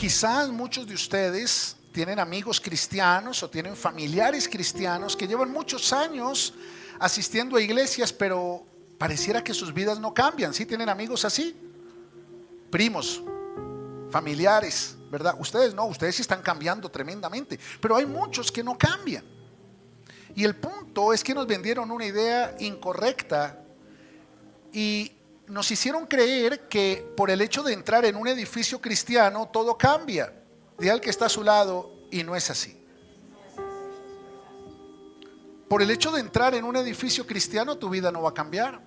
Quizás muchos de ustedes tienen amigos cristianos o tienen familiares cristianos que llevan muchos años asistiendo a iglesias, pero pareciera que sus vidas no cambian. ¿Sí tienen amigos así? Primos, familiares, ¿verdad? Ustedes no, ustedes sí están cambiando tremendamente, pero hay muchos que no cambian. Y el punto es que nos vendieron una idea incorrecta y nos hicieron creer que por el hecho de entrar en un edificio cristiano todo cambia. Dile al que está a su lado, y no es así. Por el hecho de entrar en un edificio cristiano tu vida no va a cambiar.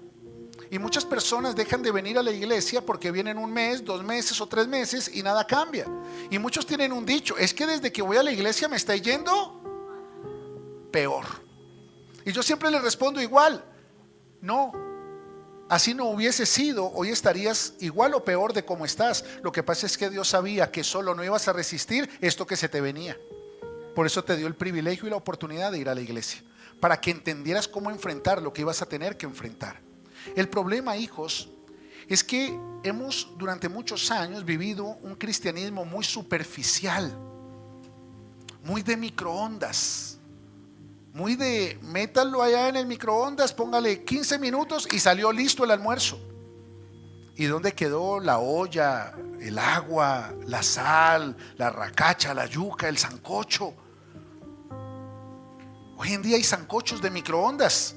Y muchas personas dejan de venir a la iglesia porque vienen un mes, 2 meses o 3 meses y nada cambia. Y muchos tienen un dicho: es que desde que voy a la iglesia me está yendo peor. Y yo siempre les respondo igual: no, así no hubiese sido, hoy estarías igual o peor de como estás. Lo que pasa es que Dios sabía que solo no ibas a resistir esto que se te venía. Por eso te dio el privilegio y la oportunidad de ir a la iglesia, para que entendieras cómo enfrentar lo que ibas a tener que enfrentar. El problema, hijos, es que hemos durante muchos años vivido un cristianismo muy superficial, muy de microondas, muy de métalo allá en el microondas, póngale 15 minutos y salió listo el almuerzo. ¿Y dónde quedó la olla, el agua, la sal, la racacha, la yuca, el sancocho? Hoy en día hay sancochos de microondas,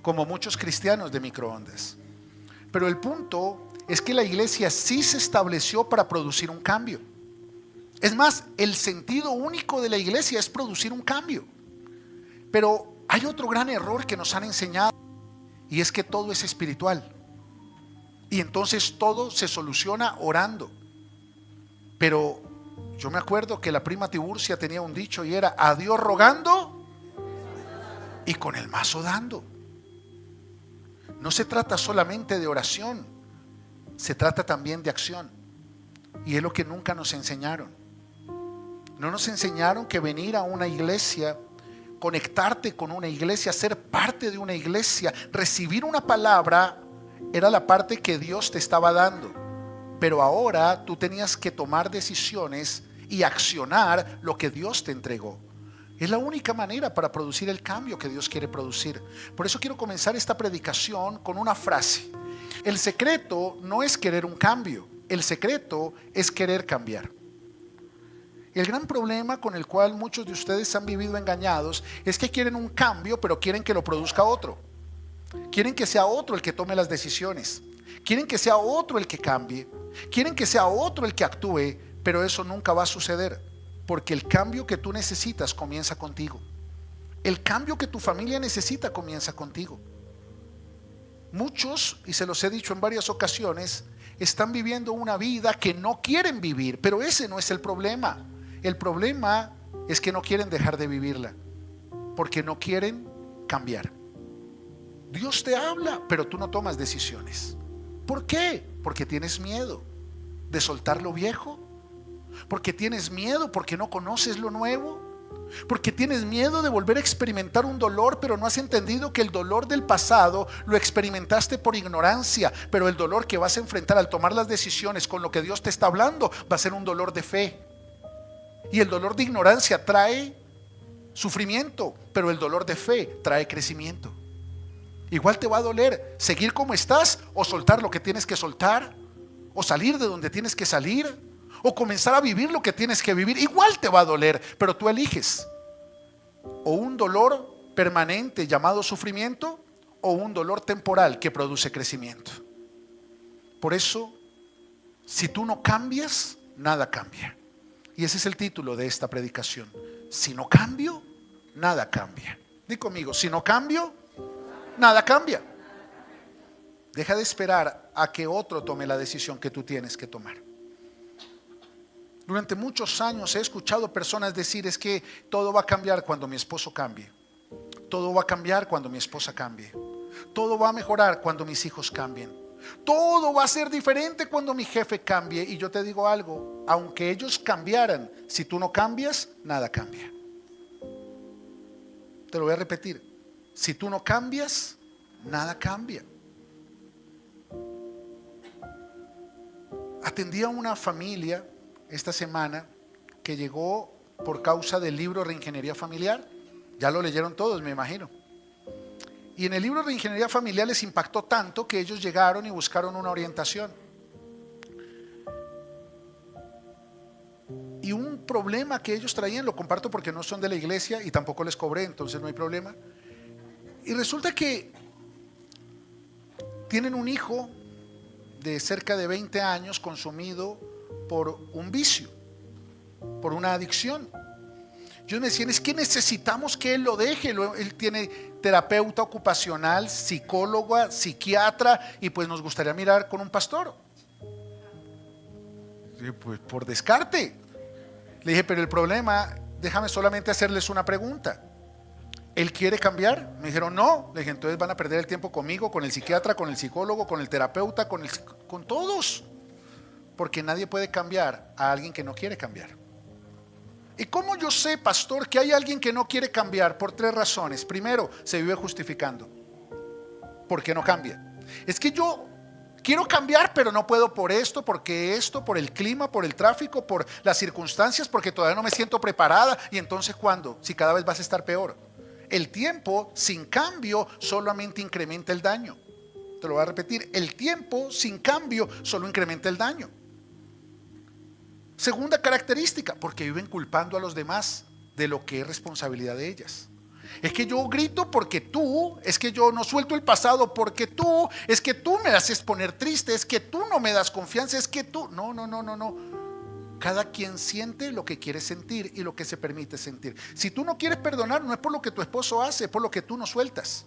como muchos cristianos de microondas. Pero el punto es que la iglesia sí se estableció para producir un cambio. Es más, el sentido único de la iglesia es producir un cambio. Pero hay otro gran error que nos han enseñado, y es que todo es espiritual. Y entonces todo se soluciona orando. Pero yo me acuerdo que la prima Tiburcia tenía un dicho y era: a Dios rogando y con el mazo dando. No se trata solamente de oración, se trata también de acción. Y es lo que nunca nos enseñaron. No nos enseñaron que venir a una iglesia, conectarte con una iglesia, ser parte de una iglesia, recibir una palabra, era la parte que Dios te estaba dando. Pero ahora tú tenías que tomar decisiones y accionar lo que Dios te entregó. Es la única manera para producir el cambio que Dios quiere producir. Por eso quiero comenzar esta predicación con una frase: el secreto no es querer un cambio, el secreto es querer cambiar. El gran problema con el cual muchos de ustedes han vivido engañados es que quieren un cambio, pero quieren que lo produzca otro. Quieren que sea otro el que tome las decisiones. Quieren que sea otro el que cambie. Quieren que sea otro el que actúe, pero eso nunca va a suceder, porque el cambio que tú necesitas comienza contigo. El cambio que tu familia necesita comienza contigo. Muchos, y se los he dicho en varias ocasiones, están viviendo una vida que no quieren vivir, pero ese no es el problema. El problema es que no quieren dejar de vivirla, porque no quieren cambiar. Dios te habla, pero tú no tomas decisiones. ¿Por qué? Porque tienes miedo de soltar lo viejo. Porque tienes miedo porque no conoces lo nuevo. Porque tienes miedo de volver a experimentar un dolor, pero no has entendido que el dolor del pasado lo experimentaste por ignorancia. Pero el dolor que vas a enfrentar al tomar las decisiones con lo que Dios te está hablando va a ser un dolor de fe. Y el dolor de ignorancia trae sufrimiento, pero el dolor de fe trae crecimiento. Igual te va a doler seguir como estás, o soltar lo que tienes que soltar, o salir de donde tienes que salir, o comenzar a vivir lo que tienes que vivir. Igual te va a doler, pero tú eliges: o un dolor permanente llamado sufrimiento, o un dolor temporal que produce crecimiento. Por eso, si tú no cambias, nada cambia. Y ese es el título de esta predicación: si no cambio, nada cambia. Di conmigo: si no cambio, nada cambia. Deja de esperar a que otro tome la decisión que tú tienes que tomar. Durante muchos años he escuchado personas decir: es que todo va a cambiar cuando mi esposo cambie. Todo va a cambiar cuando mi esposa cambie. Todo va a mejorar cuando mis hijos cambien. Todo va a ser diferente cuando mi jefe cambie. Y yo te digo algo: aunque ellos cambiaran, si tú no cambias, nada cambia. Te lo voy a repetir: si tú no cambias, nada cambia. Atendí a una familia esta semana que llegó por causa del libro Reingeniería Familiar. Ya lo leyeron todos, me imagino. Y en el libro Reingeniería Familiar les impactó tanto que ellos llegaron y buscaron una orientación. Y un problema que ellos traían, lo comparto porque no son de la iglesia y tampoco les cobré, entonces no hay problema. Y resulta que tienen un hijo de cerca de 20 años consumido por un vicio, por una adicción. Ellos me decían, es que necesitamos que él lo deje. Él tiene terapeuta ocupacional, psicóloga, psiquiatra, y pues nos gustaría mirar con un pastor. Y pues por descarte. Le dije, pero el problema, déjame solamente hacerles una pregunta. ¿Él quiere cambiar? Me dijeron, no. Le dije, entonces van a perder el tiempo conmigo, con el psiquiatra, con el psicólogo, con el terapeuta, con todos. Porque nadie puede cambiar a alguien que no quiere cambiar. ¿Y cómo yo sé, pastor, que hay alguien que no quiere cambiar? Por 3 razones. Primero, se vive justificando. ¿Por qué no cambia? Es que yo quiero cambiar, pero no puedo por esto, por el clima, por el tráfico, por las circunstancias, porque todavía no me siento preparada. Y entonces, ¿cuándo? Si cada vez vas a estar peor. El tiempo sin cambio solamente incrementa el daño. Te lo voy a repetir. El tiempo sin cambio solo incrementa el daño. Segunda característica, porque viven culpando a los demás de lo que es responsabilidad de ellas. Es que yo grito porque tú, es que yo no suelto el pasado porque tú, es que tú me haces poner triste, es que tú no me das confianza, es que tú, no. Cada quien siente lo que quiere sentir y lo que se permite sentir. Si tú no quieres perdonar, no es por lo que tu esposo hace, es por lo que tú no sueltas.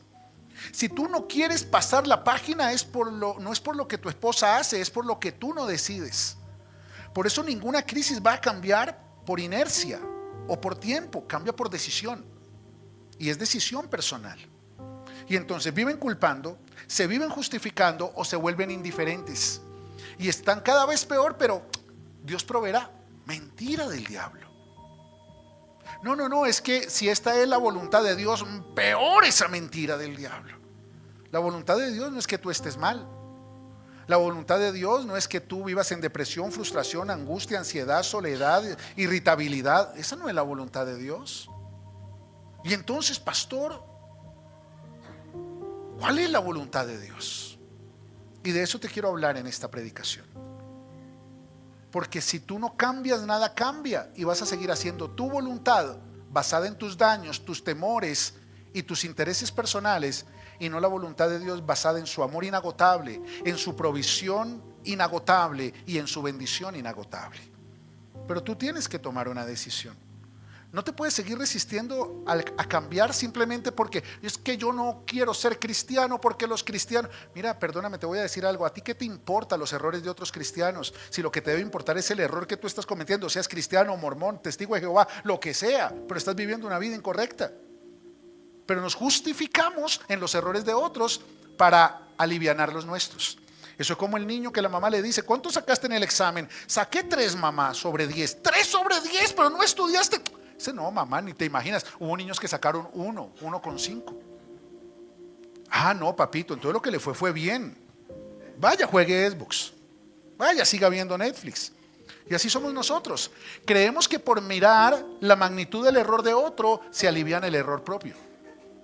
Si tú no quieres pasar la página, no es por lo que tu esposa hace, es por lo que tú no decides. Por eso ninguna crisis va a cambiar por inercia o por tiempo, cambia por decisión. Y es decisión personal. Y entonces viven culpando, se viven justificando o se vuelven indiferentes. Y están cada vez peor, pero Dios proveerá. Mentira del diablo. No, es que si esta es la voluntad de Dios, peor esa mentira del diablo. La voluntad de Dios no es que tú estés mal. La voluntad de Dios no es que tú vivas en depresión, frustración, angustia, ansiedad, soledad, irritabilidad. Esa no es la voluntad de Dios. Y entonces, pastor, ¿cuál es la voluntad de Dios? Y de eso te quiero hablar en esta predicación. Porque si tú no cambias, nada cambia. Y vas a seguir haciendo tu voluntad basada en tus daños, tus temores y tus intereses personales, y no la voluntad de Dios basada en su amor inagotable, en su provisión inagotable y en su bendición inagotable. Pero tú tienes que tomar una decisión. No te puedes seguir resistiendo a cambiar simplemente porque es que yo no quiero ser cristiano, porque los cristianos... Mira, perdóname, te voy a decir algo. ¿A ti qué te importa los errores de otros cristianos? Si lo que te debe importar es el error que tú estás cometiendo, seas cristiano, mormón, testigo de Jehová, lo que sea, pero estás viviendo una vida incorrecta. Pero nos justificamos en los errores de otros para alivianar los nuestros. Eso es como el niño que la mamá le dice, ¿cuánto sacaste en el examen? Saqué 3, mamá, sobre 10. 3 sobre 10, pero no estudiaste. Dice, no, mamá, ni te imaginas. Hubo niños que sacaron 1,5. Ah, no, papito, entonces lo que le fue bien. Vaya, juegue Xbox. Vaya, siga viendo Netflix. Y así somos nosotros. Creemos que por mirar la magnitud del error de otro se alivian el error propio.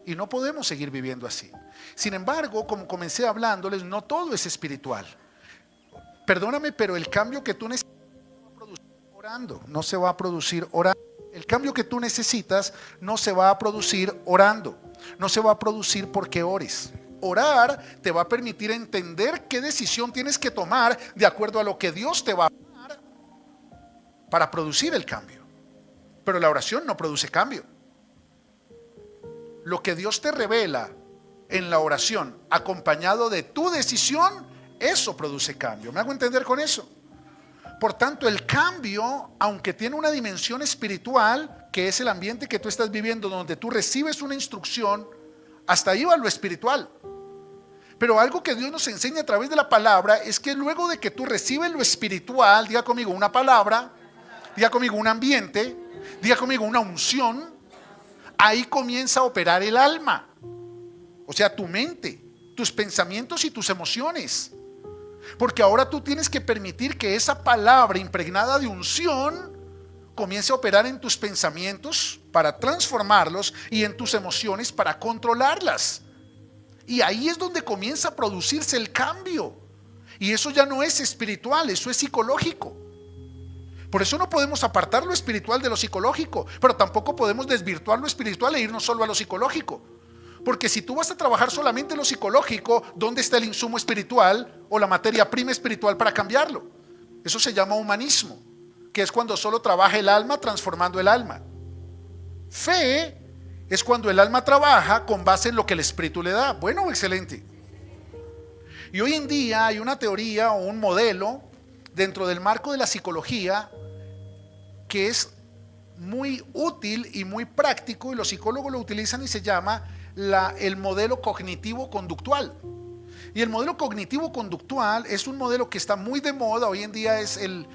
Y no podemos seguir viviendo así. Sin embargo, como comencé hablándoles, no todo es espiritual. Perdóname, pero el cambio que tú necesitas no se va a producir orando. El cambio que tú necesitas no se va a producir orando. No se va a producir porque ores. Orar te va a permitir entender qué decisión tienes que tomar de acuerdo a lo que Dios te va a dar para producir el cambio. Pero la oración no produce cambio. Lo que Dios te revela en la oración, acompañado de tu decisión, eso produce cambio. ¿Me hago entender con eso? Por tanto, el cambio, aunque tiene una dimensión espiritual, que es el ambiente que tú estás viviendo, donde tú recibes una instrucción, hasta ahí va lo espiritual. Pero algo que Dios nos enseña a través de la palabra es que luego de que tú recibes lo espiritual, diga conmigo una palabra, diga conmigo un ambiente, diga conmigo una unción, ahí comienza a operar el alma, o sea, tu mente, tus pensamientos y tus emociones. Porque ahora tú tienes que permitir que esa palabra impregnada de unción comience a operar en tus pensamientos para transformarlos y en tus emociones para controlarlas. Y ahí es donde comienza a producirse el cambio. Y eso ya no es espiritual, eso es psicológico. Por eso no podemos apartar lo espiritual de lo psicológico, pero tampoco podemos desvirtuar lo espiritual e irnos solo a lo psicológico. Porque si tú vas a trabajar solamente en lo psicológico, ¿dónde está el insumo espiritual o la materia prima espiritual para cambiarlo? Eso se llama humanismo, que es cuando solo trabaja el alma transformando el alma. Fe es cuando el alma trabaja con base en lo que el espíritu le da. Bueno, excelente. Y hoy en día hay una teoría o un modelo dentro del marco de la psicología que es muy útil y muy práctico, y los psicólogos lo utilizan, y se llama el modelo cognitivo-conductual. Y el modelo cognitivo-conductual es un modelo que está muy de moda. Hoy en día es el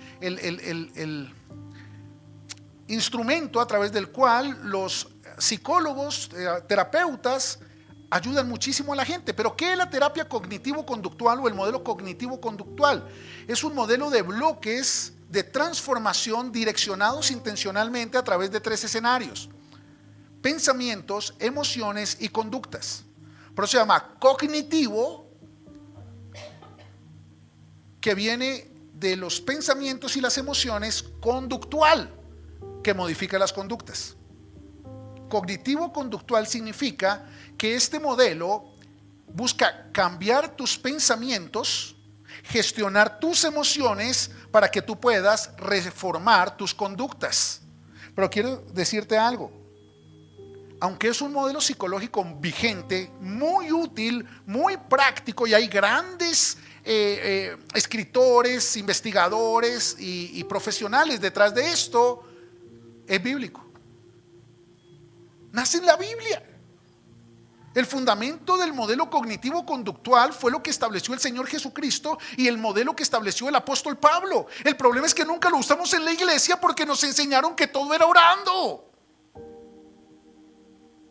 instrumento a través del cual los psicólogos, terapeutas, ayudan muchísimo a la gente. Pero ¿qué es la terapia cognitivo-conductual o el modelo cognitivo-conductual? Es un modelo de bloques de transformación direccionados intencionalmente a través de 3 escenarios: pensamientos, emociones y conductas. Por eso se llama cognitivo, que viene de los pensamientos y las emociones; conductual, que modifica las conductas. Cognitivo-conductual significa que este modelo busca cambiar tus pensamientos, gestionar tus emociones para que tú puedas reformar tus conductas. Pero quiero decirte algo: aunque es un modelo psicológico vigente, muy útil, muy práctico, y hay grandes escritores, investigadores y profesionales detrás de esto, es bíblico. Nace en la Biblia. El fundamento del modelo cognitivo-conductual fue lo que estableció el Señor Jesucristo y el modelo que estableció el apóstol Pablo. El problema es que nunca lo usamos en la iglesia porque nos enseñaron que todo era orando.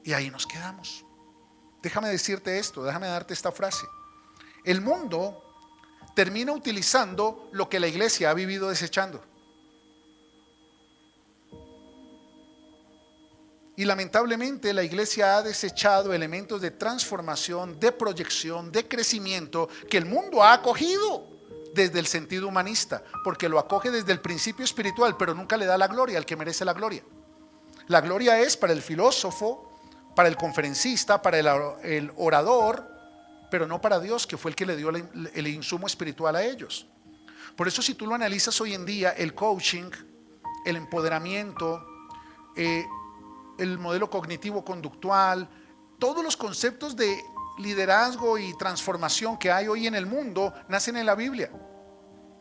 Y ahí nos quedamos. Déjame decirte esto, déjame darte esta frase. El mundo termina utilizando lo que la iglesia ha vivido desechando. Y lamentablemente la iglesia ha desechado elementos de transformación, de proyección, de crecimiento que el mundo ha acogido desde el sentido humanista, porque lo acoge desde el principio espiritual, pero nunca le da la gloria al que merece la gloria. La gloria es para el filósofo, para el conferencista, para el orador, pero no para Dios, que fue el que le dio el insumo espiritual a ellos. Por eso, si tú lo analizas hoy en día, el coaching, el empoderamiento, el modelo cognitivo-conductual, todos los conceptos de liderazgo y transformación que hay hoy en el mundo nacen en la Biblia.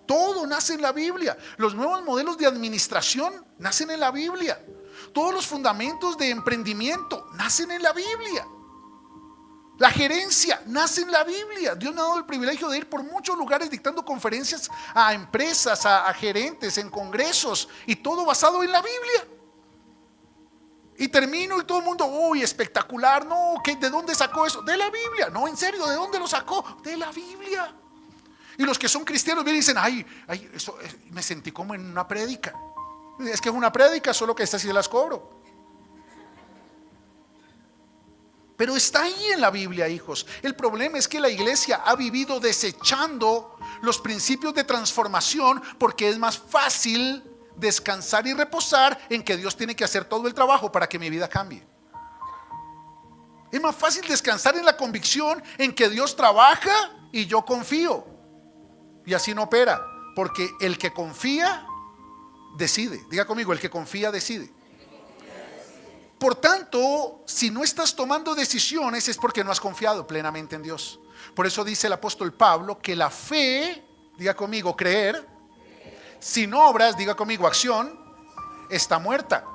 Todo nace en la Biblia. Los nuevos modelos de administración nacen en la Biblia. Todos los fundamentos de emprendimiento nacen en la Biblia. La gerencia nace en la Biblia. Dios me ha dado el privilegio de ir por muchos lugares dictando conferencias a empresas, a gerentes, en congresos, y todo basado en la Biblia. Y termino y todo el mundo, uy, espectacular. No, ¿de dónde sacó eso? De la Biblia. No, en serio, ¿de dónde lo sacó? De la Biblia. Y los que son cristianos vienen y dicen, ay, eso, me sentí como en una prédica. Es que es una prédica, solo que estas sí las cobro. Pero está ahí en la Biblia, hijos. El problema es que la iglesia ha vivido desechando los principios de transformación porque es más fácil descansar y reposar en que Dios tiene que hacer todo el trabajo para que mi vida cambie. Es más fácil descansar en la convicción en que Dios trabaja y yo confío. Y así no opera, porque el que confía decide. Diga conmigo, el que confía decide. Por tanto, si no estás tomando decisiones es porque no has confiado plenamente en Dios. Por eso dice el apóstol Pablo que la fe, diga conmigo, creer, sin obras, diga conmigo, acción, está muerta.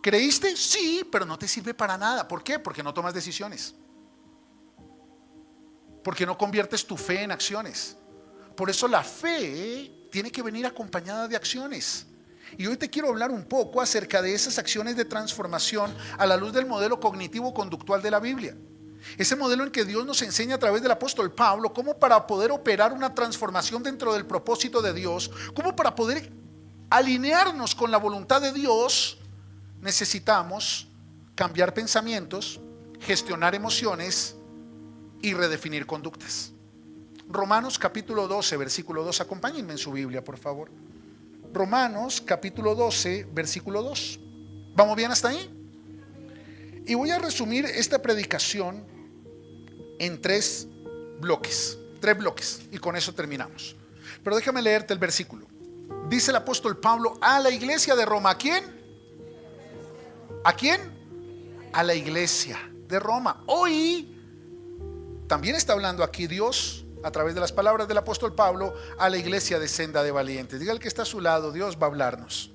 ¿Creíste? Sí, pero no te sirve para nada. ¿Por qué? Porque no tomas decisiones. Porque no conviertes tu fe en acciones. Por eso la fe tiene que venir acompañada de acciones. Y hoy te quiero hablar un poco acerca de esas acciones de transformación a la luz del modelo cognitivo-conductual de la Biblia. Ese modelo en que Dios nos enseña a través del apóstol Pablo cómo para poder operar una transformación dentro del propósito de Dios, cómo para poder alinearnos con la voluntad de Dios, necesitamos cambiar pensamientos, gestionar emociones y redefinir conductas. Romanos capítulo 12, versículo 2. Acompáñenme en su Biblia, por favor. Romanos capítulo 12, versículo 2. ¿Vamos bien hasta ahí? Y voy a resumir esta predicación en tres bloques, y con eso terminamos. Pero déjame leerte el versículo. Dice el apóstol Pablo a la iglesia de Roma. ¿A quién? ¿A quién? A la iglesia de Roma. Hoy también está hablando aquí Dios a través de las palabras del apóstol Pablo a la iglesia de Senda de Valientes. Diga al que está a su lado: Dios va a hablarnos.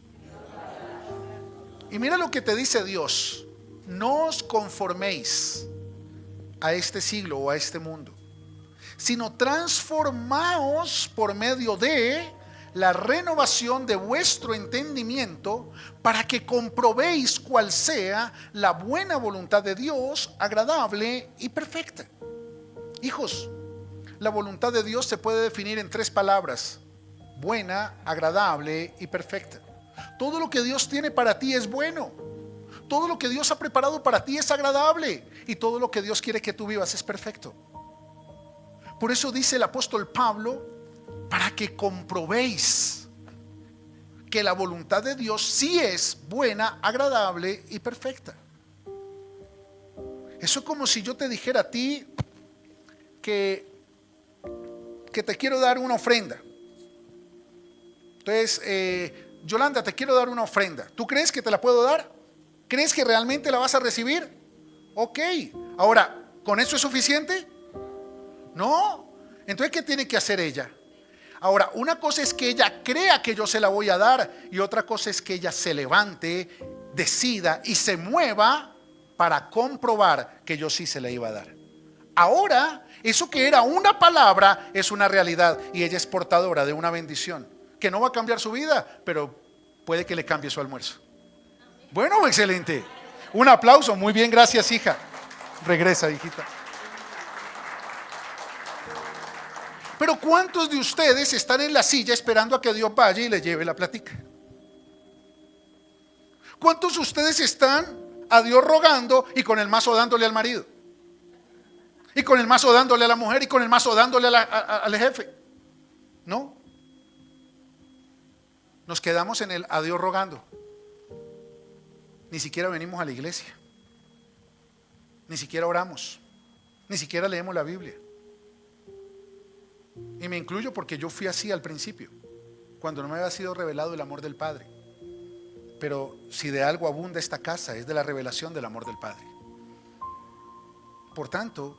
Y mira lo que te dice Dios: no os conforméis a este siglo o a este mundo, sino transformaos por medio de la renovación de vuestro entendimiento, para que comprobéis cuál sea la buena voluntad de Dios, agradable y perfecta. Hijos, la voluntad de Dios se puede definir en tres palabras: buena, agradable y perfecta. Todo lo que Dios tiene para ti es bueno. Todo lo que Dios ha preparado para ti es agradable. Y todo lo que Dios quiere que tú vivas es perfecto. Por eso dice el apóstol Pablo: para que comprobéis que la voluntad de Dios sí es buena, agradable y perfecta. Eso es como si yo te dijera a ti que te quiero dar una ofrenda. Entonces, Yolanda, te quiero dar una ofrenda. ¿Tú crees que te la puedo dar? ¿Crees que realmente la vas a recibir? Ok. Ahora, ¿con eso es suficiente? No. Entonces, ¿qué tiene que hacer ella? Ahora, una cosa es que ella crea que yo se la voy a dar, y otra cosa es que ella se levante, decida y se mueva para comprobar que yo sí se la iba a dar. Ahora, eso que era una palabra es una realidad, y ella es portadora de una bendición que no va a cambiar su vida, pero puede que le cambie su almuerzo. Bueno, excelente. Un aplauso. Muy bien, gracias, hija. Regresa, hijita. Pero ¿cuántos de ustedes están en la silla esperando a que Dios vaya y le lleve la plática? ¿Cuántos de ustedes están a Dios rogando y con el mazo dándole al marido? Y con el mazo dándole a la mujer, y con el mazo dándole al jefe. No. Nos quedamos en el a Dios rogando. Ni siquiera venimos a la iglesia. Ni siquiera oramos. Ni siquiera leemos la Biblia. Y me incluyo porque yo fui así al principio, cuando no me había sido revelado el amor del Padre. Pero si de algo abunda esta casa, es de la revelación del amor del Padre. Por tanto,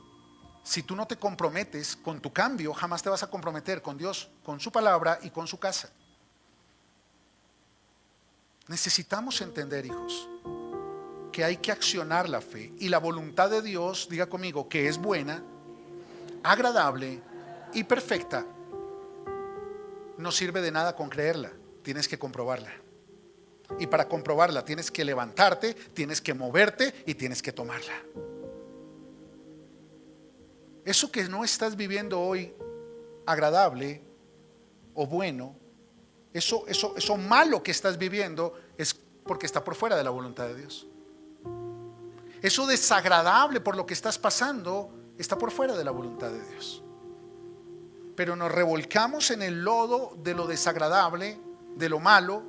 si tú no te comprometes con tu cambio, jamás te vas a comprometer con Dios, con su palabra y con su casa. Necesitamos entender, hijos, que hay que accionar la fe y la voluntad de Dios, diga conmigo, que es buena, agradable y perfecta. No sirve de nada con creerla, tienes que comprobarla. Y para comprobarla tienes que levantarte, tienes que moverte y tienes que tomarla. Eso que no estás viviendo hoy agradable o bueno, eso malo que estás viviendo es porque está por fuera de la voluntad de Dios. Eso desagradable por lo que estás pasando está por fuera de la voluntad de Dios. Pero nos revolcamos en el lodo de lo desagradable, de lo malo,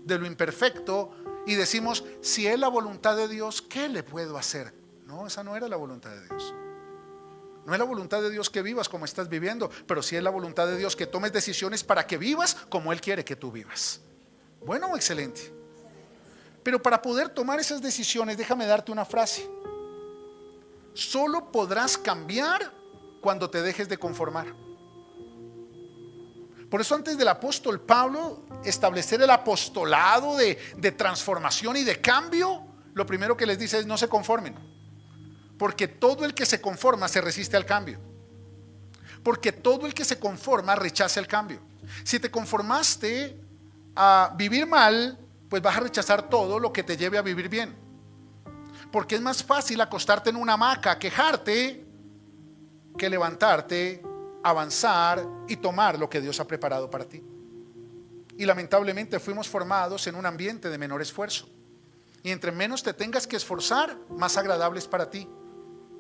de lo imperfecto, y decimos: si es la voluntad de Dios, ¿qué le puedo hacer? No, esa no era la voluntad de Dios. No es la voluntad de Dios que vivas como estás viviendo, pero sí es la voluntad de Dios que tomes decisiones para que vivas como Él quiere que tú vivas. Bueno, excelente. Pero para poder tomar esas decisiones, déjame darte una frase: solo podrás cambiar cuando te dejes de conformar. Por eso, antes del apóstol Pablo establecer el apostolado de transformación y de cambio, lo primero que les dice es: no se conformen, porque todo el que se conforma se resiste al cambio, porque todo el que se conforma rechaza el cambio. Si te conformaste a vivir mal, pues vas a rechazar todo lo que te lleve a vivir bien. Porque es más fácil acostarte en una hamaca, quejarte, que levantarte, avanzar y tomar lo que Dios ha preparado para ti. Y lamentablemente fuimos formados en un ambiente de menor esfuerzo. Y entre menos te tengas que esforzar, más agradable es para ti.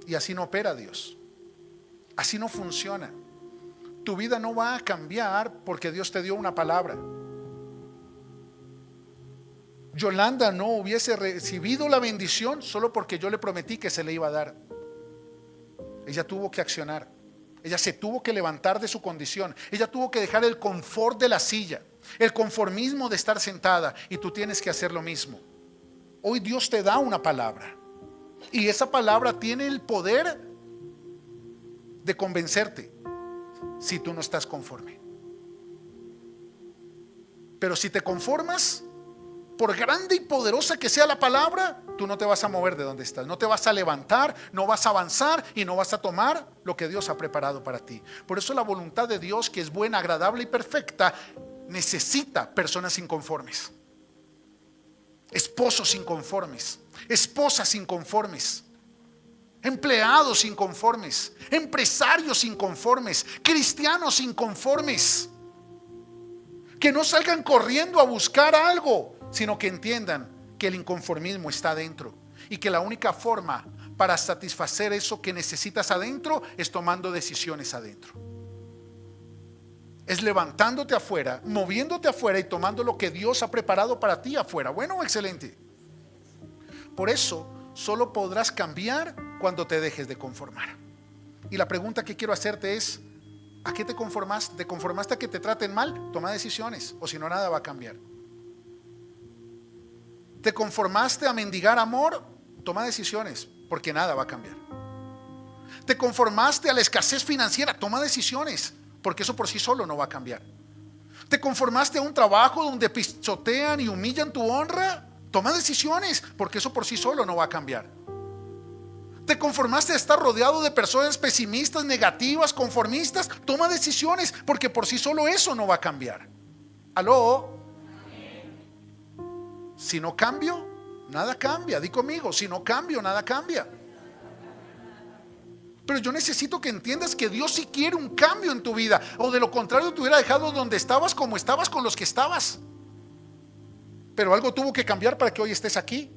Y así no opera Dios. Así no funciona. Tu vida no va a cambiar porque Dios te dio una palabra. Yolanda no hubiese recibido la bendición solo porque yo le prometí que se le iba a dar. Ella tuvo que accionar. Ella se tuvo que levantar de su condición. Ella tuvo que dejar el confort de la silla, el conformismo de estar sentada, y tú tienes que hacer lo mismo. Hoy Dios te da una palabra y esa palabra tiene el poder de convencerte si tú no estás conforme. Pero si te conformas, por grande y poderosa que sea la palabra, tú no te vas a mover de donde estás, no te vas a levantar, no vas a avanzar y no vas a tomar lo que Dios ha preparado para ti. Por eso la voluntad de Dios, que es buena, agradable y perfecta, necesita personas inconformes, esposos inconformes, esposas inconformes, empleados inconformes, empresarios inconformes, cristianos inconformes, que no salgan corriendo a buscar algo, sino que entiendan que el inconformismo está adentro y que la única forma para satisfacer eso que necesitas adentro es tomando decisiones adentro. Es levantándote afuera, moviéndote afuera y tomando lo que Dios ha preparado para ti afuera. Bueno, excelente. Por eso solo podrás cambiar cuando te dejes de conformar. Y la pregunta que quiero hacerte es: ¿a qué te conformaste? ¿Te conformaste a que te traten mal? Toma decisiones, o si no, nada va a cambiar. ¿Te conformaste a mendigar amor? Toma decisiones, porque nada va a cambiar. ¿Te conformaste a la escasez financiera? Toma decisiones, porque eso por sí solo no va a cambiar. ¿Te conformaste a un trabajo donde pisotean y humillan tu honra? Toma decisiones, porque eso por sí solo no va a cambiar. ¿Te conformaste a estar rodeado de personas pesimistas, negativas, conformistas? Toma decisiones, porque por sí solo eso no va a cambiar. ¿Aló? Si no cambio, nada cambia. Di conmigo, si no cambio, nada cambia. Pero yo necesito que entiendas que Dios sí quiere un cambio en tu vida, o de lo contrario te hubiera dejado donde estabas, como estabas, con los que estabas. Pero algo tuvo que cambiar para que hoy estés aquí.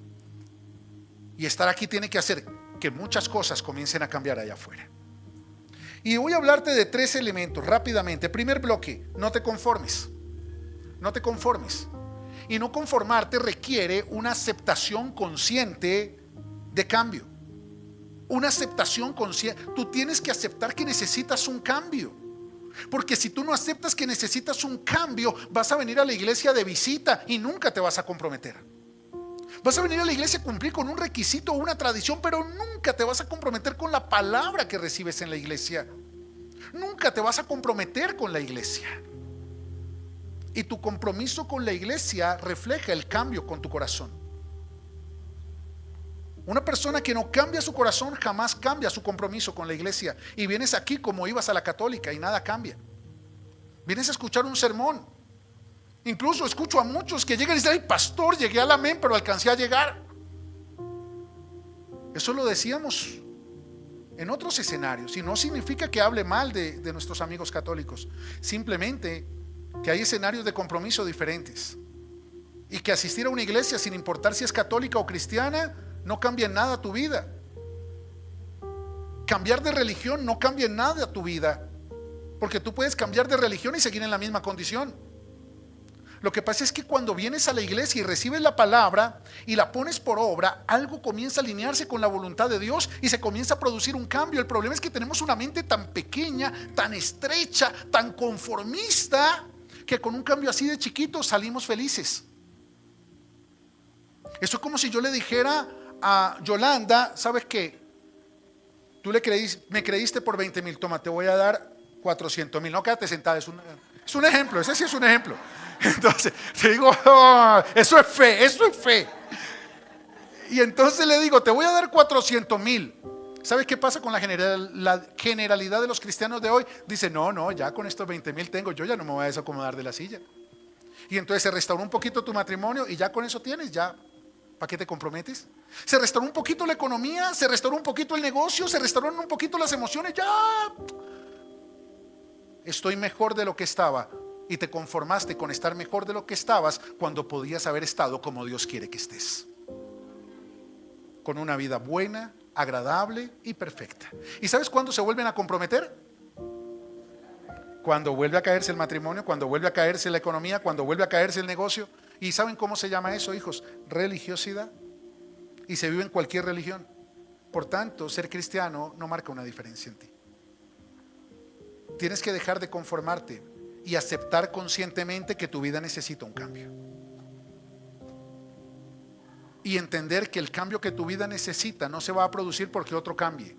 Y estar aquí tiene que hacer que muchas cosas comiencen a cambiar allá afuera. Y voy a hablarte de 3 elementos rápidamente. Primer bloque: no te conformes. No te conformes. Y no conformarte requiere una aceptación consciente de cambio. Una aceptación consciente. Tú tienes que aceptar que necesitas un cambio. Porque si tú no aceptas que necesitas un cambio, vas a venir a la iglesia de visita y nunca te vas a comprometer. Vas a venir a la iglesia a cumplir con un requisito o una tradición, pero nunca te vas a comprometer con la palabra que recibes en la iglesia. Nunca te vas a comprometer con la iglesia. Y tu compromiso con la iglesia refleja el cambio con tu corazón. Una persona que no cambia su corazón jamás cambia su compromiso con la iglesia. Y vienes aquí como ibas a la católica y nada cambia. Vienes a escuchar un sermón. Incluso escucho a muchos que llegan y dicen: ay, pastor, llegué al amén, pero alcancé a llegar. Eso lo decíamos en otros escenarios, y no significa que hable mal de nuestros amigos católicos. Simplemente que hay escenarios de compromiso diferentes, y que asistir a una iglesia, sin importar si es católica o cristiana, no cambia en nada tu vida. Cambiar de religión no cambia en nada tu vida, porque tú puedes cambiar de religión y seguir en la misma condición. Lo que pasa es que cuando vienes a la iglesia y recibes la palabra y la pones por obra, algo comienza a alinearse con la voluntad de Dios y se comienza a producir un cambio. El problema es que tenemos una mente tan pequeña, tan estrecha, tan conformista, que con un cambio así de chiquito salimos felices. Eso es como si yo le dijera a Yolanda: ¿sabes qué? Tú me creíste por 20,000, toma, te voy a dar 400,000. No, quédate sentada, es un ejemplo, ese sí es un ejemplo. Entonces te digo: oh, eso es fe, eso es fe. Y entonces le digo: te voy a dar 400,000. ¿Sabes qué pasa con la generalidad de los cristianos de hoy? Dice: no, ya con estos 20,000 tengo, yo ya no me voy a desacomodar de la silla. Y entonces se restauró un poquito tu matrimonio y ya con eso tienes, ya ¿Para qué te comprometes? Se restauró un poquito la economía, se restauró un poquito el negocio, se restauraron un poquito las emociones. Ya estoy mejor de lo que estaba. Y te conformaste con estar mejor de lo que estabas cuando podías haber estado como Dios quiere que estés, con una vida buena, agradable y perfecta. ¿Y sabes cuándo se vuelven a comprometer? Cuando vuelve a caerse el matrimonio, cuando vuelve a caerse la economía, cuando vuelve a caerse el negocio. ¿Y saben cómo se llama eso, hijos? Religiosidad. Y se vive en cualquier religión. Por tanto, ser cristiano no marca una diferencia en ti. Tienes que dejar de conformarte y aceptar conscientemente que tu vida necesita un cambio. Y entender que el cambio que tu vida necesita no se va a producir porque otro cambie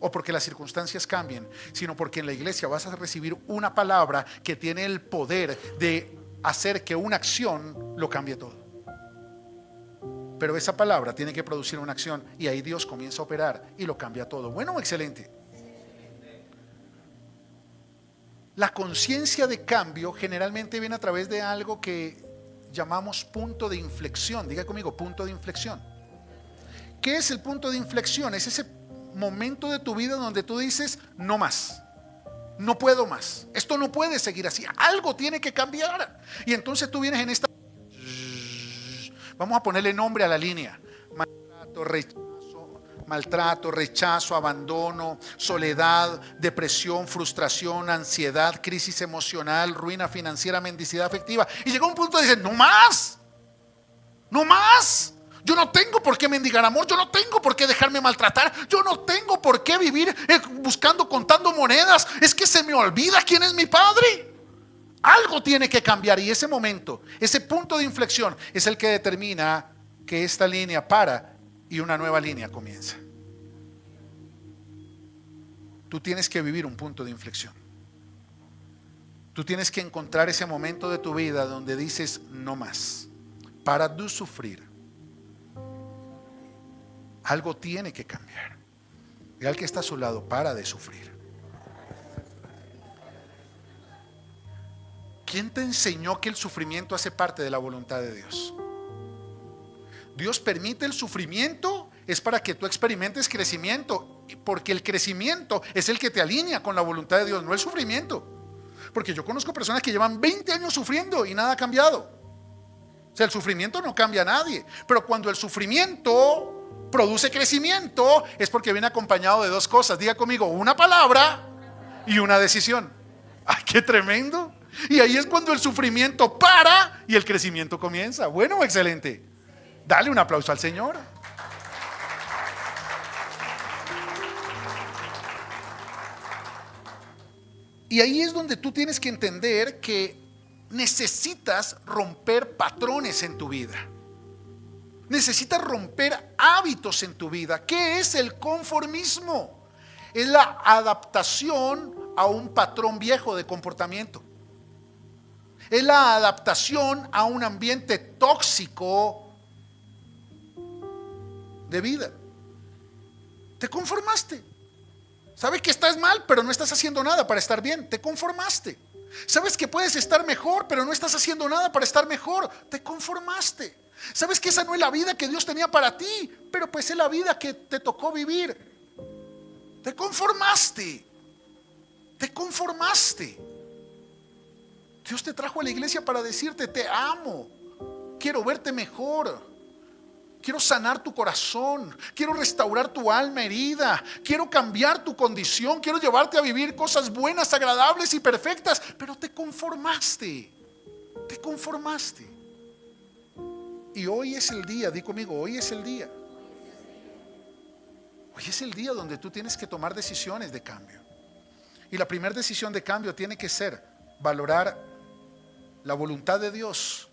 o porque las circunstancias cambien, sino porque en la iglesia vas a recibir una palabra que tiene el poder de hacer que una acción lo cambie todo. Pero esa palabra tiene que producir una acción y ahí Dios comienza a operar y lo cambia todo. Bueno, excelente. La conciencia de cambio generalmente viene a través de algo que llamamos punto de inflexión. Diga conmigo, punto de inflexión. ¿Qué es el punto de inflexión? Es ese momento de tu vida donde tú dices, no más, no puedo más, esto no puede seguir así, algo tiene que cambiar. Y entonces tú vienes en esta, vamos a ponerle nombre a la línea: maltrato, rechazo, abandono, soledad, depresión, frustración, ansiedad, crisis emocional, ruina financiera, mendicidad afectiva. Y llegó un punto de decir, no más, no más. Yo no tengo por qué mendigar amor, yo no tengo por qué dejarme maltratar, yo no tengo por qué vivir buscando, contando monedas. Es que se me olvida quién es mi padre. Algo tiene que cambiar, y ese momento, ese punto de inflexión es el que determina que esta línea para y una nueva línea comienza. Tú tienes que vivir un punto de inflexión. Tú tienes que encontrar ese momento de tu vida donde dices no más. Para de sufrir. Algo tiene que cambiar. Y al que está a su lado, para de sufrir. ¿Quién te enseñó que el sufrimiento hace parte de la voluntad de Dios? Dios permite el sufrimiento, es para que tú experimentes crecimiento, porque el crecimiento es el que te alinea con la voluntad de Dios, no el sufrimiento. Porque yo conozco personas que llevan 20 años sufriendo y nada ha cambiado. O sea, el sufrimiento no cambia a nadie, pero cuando el sufrimiento produce crecimiento es porque viene acompañado de dos cosas. Diga conmigo, una palabra y una decisión. ¡Ay, qué tremendo! Y ahí es cuando el sufrimiento para y el crecimiento comienza. Bueno, excelente. Dale un aplauso al Señor. Y ahí es donde tú tienes que entender que necesitas romper patrones en tu vida. Necesitas romper hábitos en tu vida. ¿Qué es el conformismo? Es la adaptación a un patrón viejo de comportamiento. Es la adaptación a un ambiente tóxico de vida. Te conformaste. Sabes que estás mal, pero no estás haciendo nada para estar bien. Te conformaste. Sabes que puedes estar mejor, pero no estás haciendo nada para estar mejor. Te conformaste. Sabes que esa no es la vida que Dios tenía para ti, pero pues es la vida que te tocó vivir. Te conformaste. Te conformaste. Dios te trajo a la iglesia para decirte, te amo. Quiero verte mejor. Quiero sanar tu corazón, quiero restaurar tu alma herida, quiero cambiar tu condición, quiero llevarte a vivir cosas buenas, agradables y perfectas, pero te conformaste, te conformaste. Y hoy es el día, di conmigo, hoy es el día. Hoy es el día donde tú tienes que tomar decisiones de cambio. Y la primera decisión de cambio tiene que ser valorar la voluntad de Dios,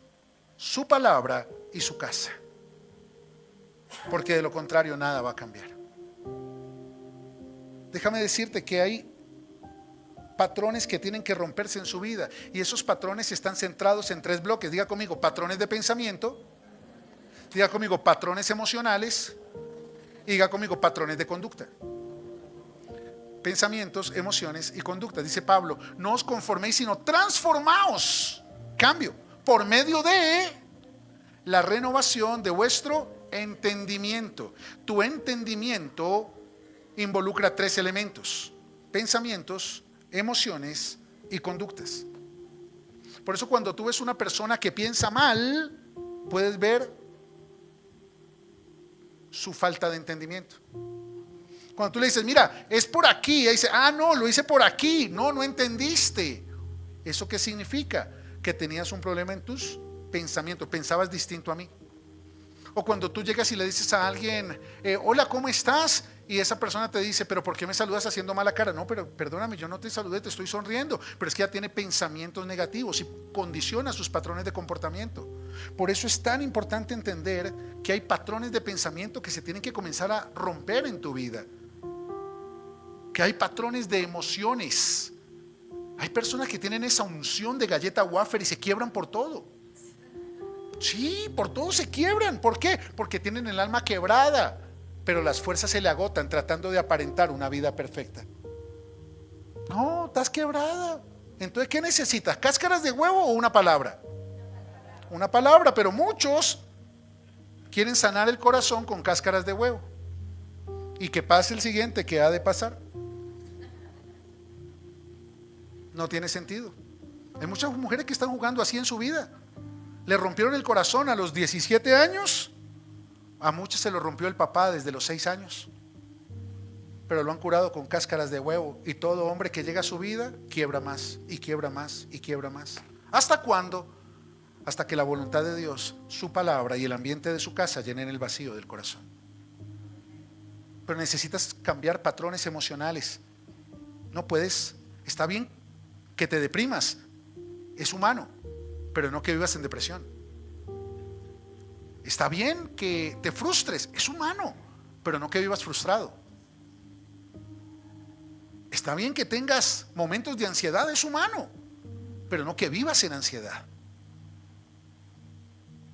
su palabra y su casa. Porque de lo contrario nada va a cambiar. Déjame decirte que hay patrones que tienen que romperse en su vida, y esos patrones están centrados en 3 bloques. Diga conmigo, patrones de pensamiento. Diga conmigo, patrones emocionales. Y diga conmigo, patrones de conducta. Pensamientos, emociones y conducta. Dice Pablo, no os conforméis, sino transformaos. Cambio por medio de la renovación de vuestro entendimiento. Tu entendimiento involucra 3 elementos: pensamientos, emociones y conductas. Por eso cuando tú ves una persona que piensa mal, puedes ver su falta de entendimiento. Cuando tú le dices, mira, es por aquí, ella dice, ah, no, lo hice por aquí. No, no entendiste. ¿Eso qué significa? Que tenías un problema en tus pensamientos, pensabas distinto a mí. O cuando tú llegas y le dices a alguien, hola, ¿cómo estás? Y esa persona te dice, pero ¿por qué me saludas haciendo mala cara? No, pero perdóname, yo no te saludé, te estoy sonriendo. Pero es que ya tiene pensamientos negativos y condiciona sus patrones de comportamiento. Por eso es tan importante entender que hay patrones de pensamiento que se tienen que comenzar a romper en tu vida. Que hay patrones de emociones. Hay personas que tienen esa unción de galleta wafer y se quiebran por todo. Sí, por todo se quiebran. ¿Por qué? Porque tienen el alma quebrada, pero las fuerzas se le agotan tratando de aparentar una vida perfecta. No, estás quebrada. Entonces, ¿qué necesitas? ¿Cáscaras de huevo o una palabra? Una palabra, pero muchos quieren sanar el corazón con cáscaras de huevo. Y que pase el siguiente que ha de pasar. No tiene sentido. Hay muchas mujeres que están jugando así en su vida. Le rompieron el corazón a los 17 años. A muchas se lo rompió el papá desde los 6 años. Pero lo han curado con cáscaras de huevo. Y todo hombre que llega a su vida quiebra más y quiebra más y quiebra más. ¿Hasta cuándo? Hasta que la voluntad de Dios, su palabra y el ambiente de su casa llenen el vacío del corazón. Pero necesitas cambiar patrones emocionales. No puedes. Está bien que te deprimas, es humano, pero no que vivas en depresión. Está bien que te frustres, es humano, pero no que vivas frustrado. Está bien que tengas momentos de ansiedad, es humano, pero no que vivas en ansiedad.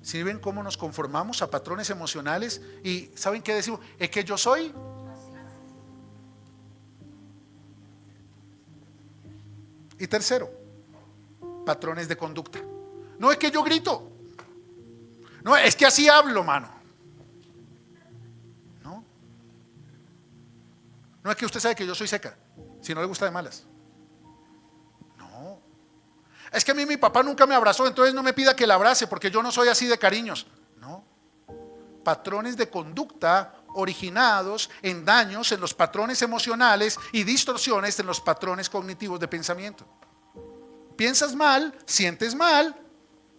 ¿Sí ven cómo nos conformamos a patrones emocionales? Y ¿saben qué decimos? Es que yo soy. Y tercero, patrones de conducta. No es que yo grito. No, es que así hablo, mano. No. No es que usted sabe que yo soy seca, si no le gusta de malas. No. Es que a mí mi papá nunca me abrazó, entonces no me pida que le abrace porque yo no soy así de cariños. No. Patrones de conducta originados en daños en los patrones emocionales y distorsiones en los patrones cognitivos de pensamiento. Piensas mal, sientes mal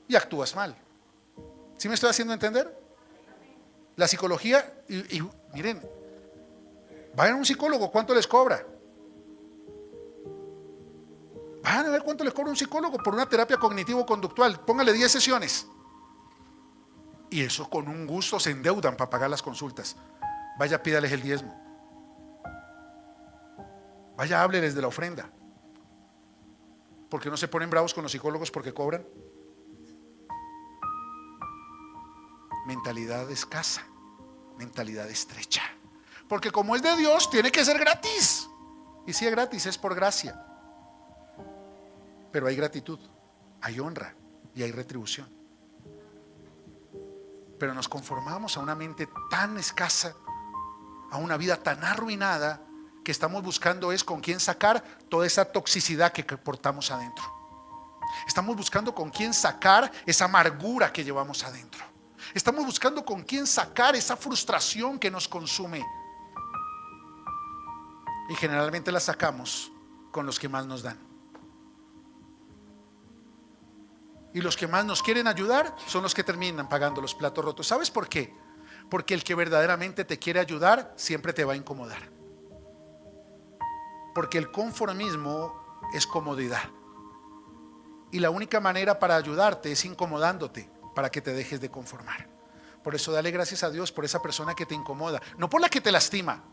y actúas mal. ¿Sí me estoy haciendo entender? La psicología, y miren, vayan a un psicólogo, ¿cuánto les cobra? Vayan a ver cuánto les cobra un psicólogo por una terapia cognitivo-conductual. Póngale 10 sesiones. Y eso con un gusto se endeudan para pagar las consultas. Vaya, pídales el diezmo. Vaya, hábleles de la ofrenda. ¿Por qué no se ponen bravos con los psicólogos porque cobran? Mentalidad escasa, mentalidad estrecha. Porque como es de Dios, tiene que ser gratis. Y si es gratis, es por gracia. Pero hay gratitud, hay honra y hay retribución. Pero nos conformamos a una mente tan escasa, a una vida tan arruinada, que estamos buscando es con quién sacar toda esa toxicidad que portamos adentro. Estamos buscando con quién sacar esa amargura que llevamos adentro. Estamos buscando con quién sacar esa frustración que nos consume. Y generalmente la sacamos con los que más nos dan. Y los que más nos quieren ayudar son los que terminan pagando los platos rotos. ¿Sabes por qué? Porque el que verdaderamente te quiere ayudar siempre te va a incomodar. Porque el conformismo es comodidad. Y la única manera para ayudarte es incomodándote para que te dejes de conformar. Por eso dale gracias a Dios por esa persona que te incomoda. No por la que te lastima.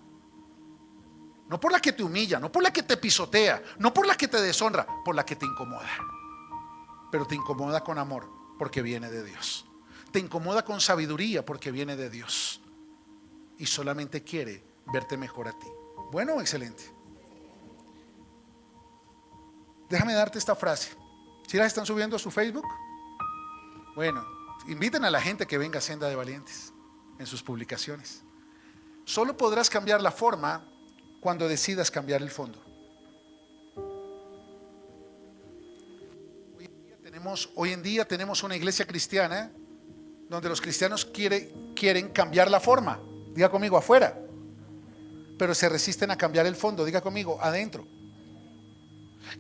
No por la que te humilla. No por la que te pisotea. No por la que te deshonra. Por la que te incomoda. Pero te incomoda con amor porque viene de Dios. Te incomoda con sabiduría porque viene de Dios. Y solamente quiere verte mejor a ti. Bueno, excelente. Déjame darte esta frase. ¿Sí las están subiendo a su Facebook? Bueno, inviten a la gente que venga a Senda de Valientes. en sus publicaciones. Solo podrás cambiar la forma cuando decidas cambiar el fondo. Hoy en día tenemos una iglesia cristiana donde los cristianos quieren cambiar la forma. Diga conmigo, afuera. Pero se resisten a cambiar el fondo. Diga conmigo, adentro.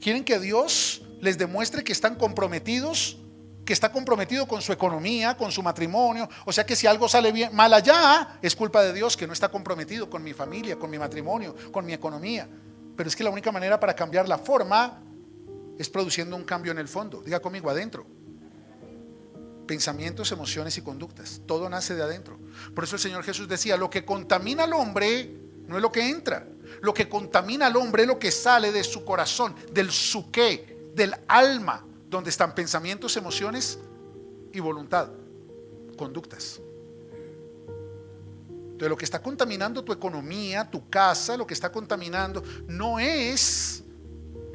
Quieren que Dios les demuestre que están comprometidos, que está comprometido con su economía, con su matrimonio. O sea que si algo sale bien, mal allá, es culpa de Dios, que no está comprometido con mi familia, con mi matrimonio, con mi economía. Pero es que la única manera para cambiar la forma es produciendo un cambio en el fondo. Diga conmigo, adentro. Pensamientos, emociones y conductas. Todo nace de adentro. Por eso el Señor Jesús decía, lo que contamina al hombre no es lo que entra. Lo que contamina al hombre es lo que sale de su corazón, del psuqué, del alma, donde están pensamientos, emociones y voluntad, conductas. Entonces lo que está contaminando tu economía, tu casa, lo que está contaminando no es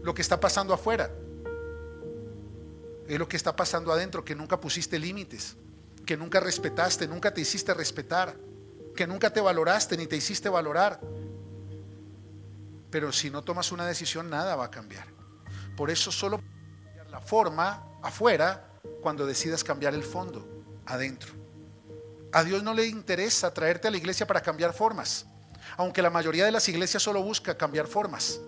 lo que está pasando afuera, es lo que está pasando adentro, que nunca pusiste límites, que nunca respetaste, nunca te hiciste respetar, que nunca te valoraste ni te hiciste valorar. Pero si no tomas una decisión, nada va a cambiar. Por eso solo cambiar la forma afuera cuando decidas cambiar el fondo adentro. A Dios no le interesa traerte a la iglesia para cambiar formas, aunque la mayoría de las iglesias solo busca cambiar formas.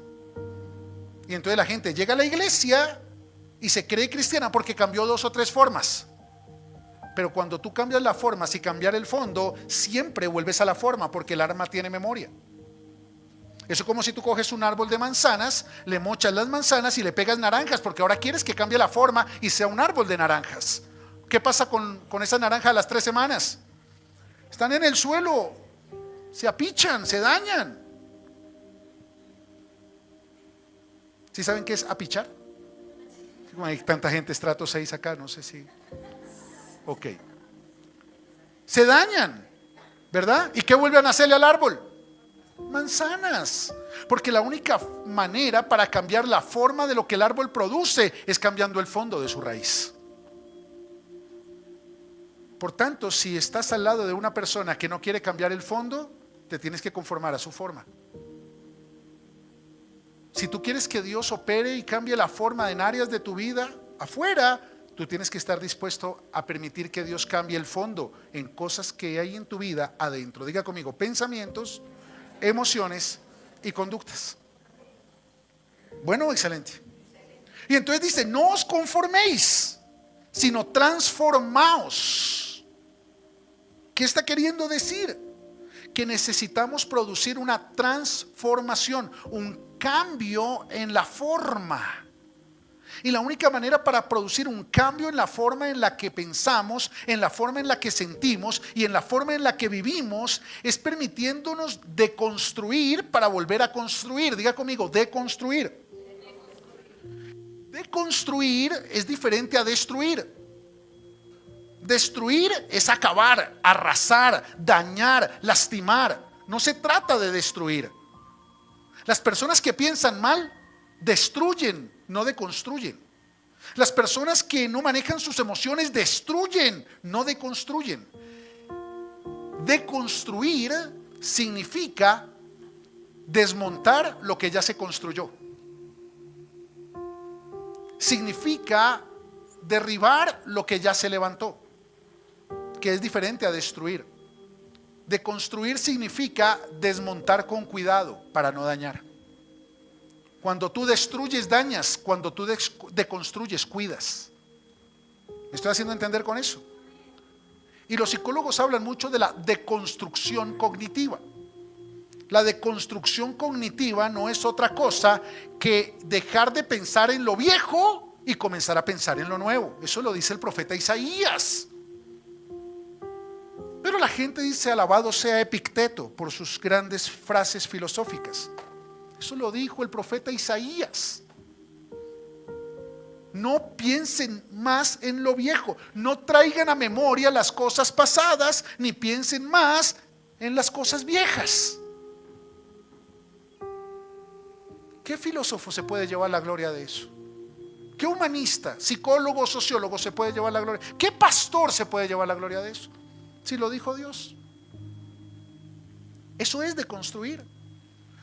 Y entonces la gente llega a la iglesia y se cree cristiana porque cambió 2 o 3 formas. Pero cuando tú cambias la forma sin cambiar el fondo, siempre vuelves a la forma, porque el arma tiene memoria. Eso es como si tú coges un árbol de manzanas, le mochas las manzanas y le pegas naranjas, porque ahora quieres que cambie la forma y sea un árbol de naranjas. ¿Qué pasa con esas naranjas a las 3 semanas? Están en el suelo, se apichan, se dañan. ¿Sí saben qué es apichar? Como hay tanta gente estrato 6 acá, no sé si... Ok. Se dañan, ¿verdad? ¿Y qué vuelven a hacerle al árbol? Manzanas. Porque la única manera para cambiar la forma de lo que el árbol produce es cambiando el fondo de su raíz. Por tanto, si estás al lado de una persona que no quiere cambiar el fondo, te tienes que conformar a su forma. Si tú quieres que Dios opere y cambie la forma en áreas de tu vida afuera, tú tienes que estar dispuesto a permitir que Dios cambie el fondo en cosas que hay en tu vida adentro. Diga conmigo, pensamientos, emociones y conductas. Bueno, excelente. Y entonces dice, no os conforméis, sino transformaos. ¿Qué está queriendo decir? Que necesitamos producir una transformación, un cambio en la forma. Y la única manera para producir un cambio en la forma en la que pensamos, en la forma en la que sentimos y en la forma en la que vivimos es permitiéndonos deconstruir para volver a construir. Diga conmigo, deconstruir. Deconstruir es diferente a destruir. Destruir es acabar, arrasar, dañar, lastimar. No se trata de destruir. Las personas que piensan mal destruyen, no deconstruyen. Las personas que no manejan sus emociones destruyen, no deconstruyen. Deconstruir significa desmontar lo que ya se construyó. Significa derribar lo que ya se levantó, que es diferente a destruir. Deconstruir significa desmontar con cuidado para no dañar. Cuando tú destruyes, dañas. Cuando tú deconstruyes, cuidas. ¿Me estoy haciendo entender con eso? Y los psicólogos hablan mucho de la deconstrucción cognitiva. La deconstrucción cognitiva no es otra cosa que dejar de pensar en lo viejo y comenzar a pensar en lo nuevo. Eso lo dice el profeta Isaías. Pero la gente dice, alabado sea Epicteto por sus grandes frases filosóficas. Eso lo dijo el profeta Isaías. No piensen más en lo viejo, no traigan a memoria las cosas pasadas, ni piensen más en las cosas viejas. ¿Qué filósofo se puede llevar la gloria de eso? ¿Qué humanista, psicólogo, sociólogo se puede llevar la gloria? ¿Qué pastor se puede llevar la gloria de eso? Si lo dijo Dios. Eso es deconstruir.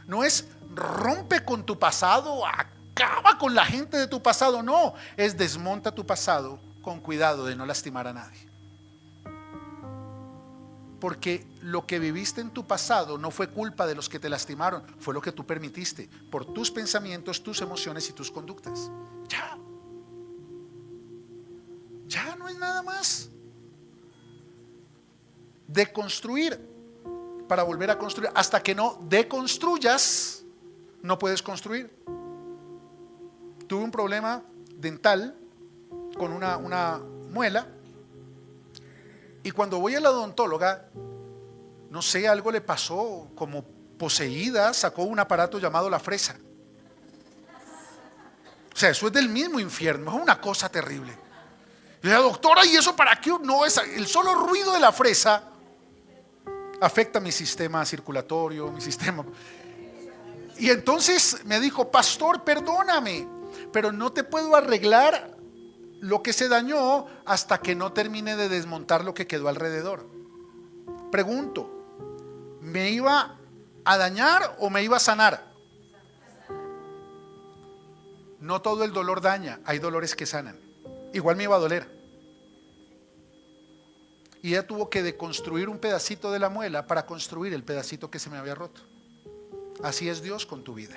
No es rompe con tu pasado, acaba con la gente de tu pasado. No, es desmonta tu pasado con cuidado de no lastimar a nadie. Porque lo que viviste en tu pasado no fue culpa de los que te lastimaron, fue lo que tú permitiste por tus pensamientos, tus emociones y tus conductas. Ya no es nada más. Deconstruir para volver a construir. Hasta que no deconstruyas, no puedes construir. Tuve un problema dental con una muela, y cuando voy a la odontóloga, no sé, algo le pasó, como poseída, sacó un aparato llamado la fresa. O sea, eso es del mismo infierno, es una cosa terrible. Y la doctora, ¿y eso para qué? No, el solo ruido de la fresa afecta mi sistema circulatorio, mi sistema. Y entonces me dijo: pastor, perdóname, pero no te puedo arreglar lo que se dañó hasta que no termine de desmontar lo que quedó alrededor. Pregunto, ¿me iba a dañar o me iba a sanar? No todo el dolor daña, hay dolores que sanan. Igual me iba a doler. Y ella tuvo que deconstruir un pedacito de la muela para construir el pedacito que se me había roto. Así es Dios con tu vida.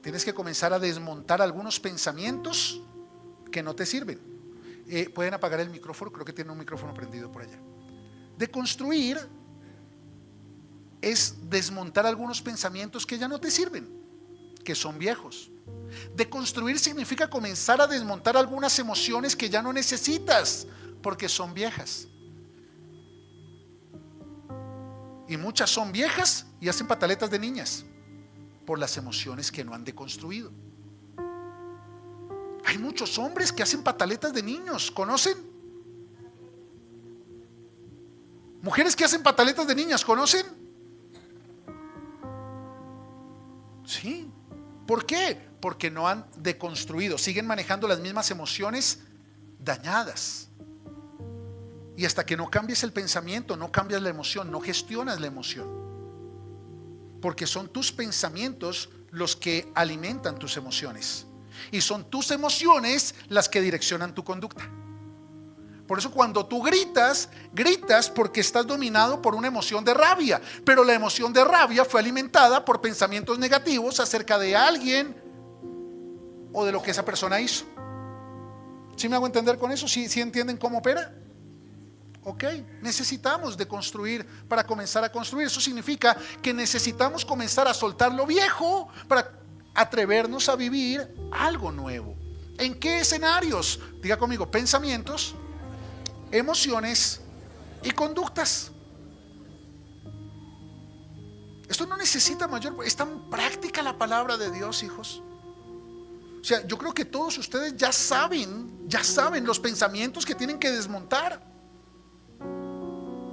Tienes que comenzar a desmontar algunos pensamientos que no te sirven. Pueden apagar el micrófono, creo que tiene un micrófono prendido por allá. Deconstruir es desmontar algunos pensamientos que ya no te sirven, que son viejos. Deconstruir significa comenzar a desmontar algunas emociones que ya no necesitas porque son viejas. Y muchas son viejas y hacen pataletas de niñas por las emociones que no han deconstruido. Hay muchos hombres que hacen pataletas de niños, ¿conocen? Mujeres que hacen pataletas de niñas, ¿conocen? Sí. ¿Por qué? Porque no han deconstruido, siguen manejando las mismas emociones dañadas. Y hasta que no cambies el pensamiento, no cambias la emoción, no gestionas la emoción. Porque son tus pensamientos los que alimentan tus emociones. Y son tus emociones las que direccionan tu conducta. Por eso cuando tú gritas, gritas porque estás dominado por una emoción de rabia. Pero la emoción de rabia fue alimentada por pensamientos negativos acerca de alguien o de lo que esa persona hizo. ¿Sí me hago entender con eso? ¿Sí entienden cómo opera? Ok, necesitamos deconstruir para comenzar a construir. Eso significa que necesitamos comenzar a soltar lo viejo para atrevernos a vivir algo nuevo. ¿En qué escenarios? Diga conmigo: pensamientos, emociones y conductas. Esto no necesita mayor, es tan práctica la palabra de Dios, hijos. O sea, yo creo que todos ustedes ya saben los pensamientos que tienen que desmontar.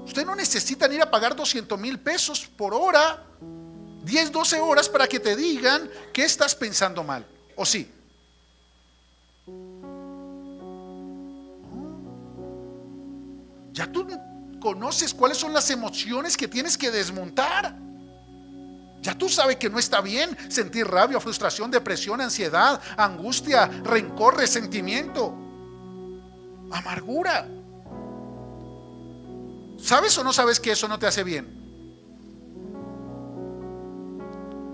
Ustedes no necesitan ir a pagar 200,000 pesos por hora, 10, 12 horas para que te digan que estás pensando mal, ¿o sí? Ya tú conoces cuáles son las emociones que tienes que desmontar. Ya tú sabes que no está bien sentir rabia, frustración, depresión, ansiedad, angustia, rencor, resentimiento, amargura. ¿Sabes o no sabes que eso no te hace bien?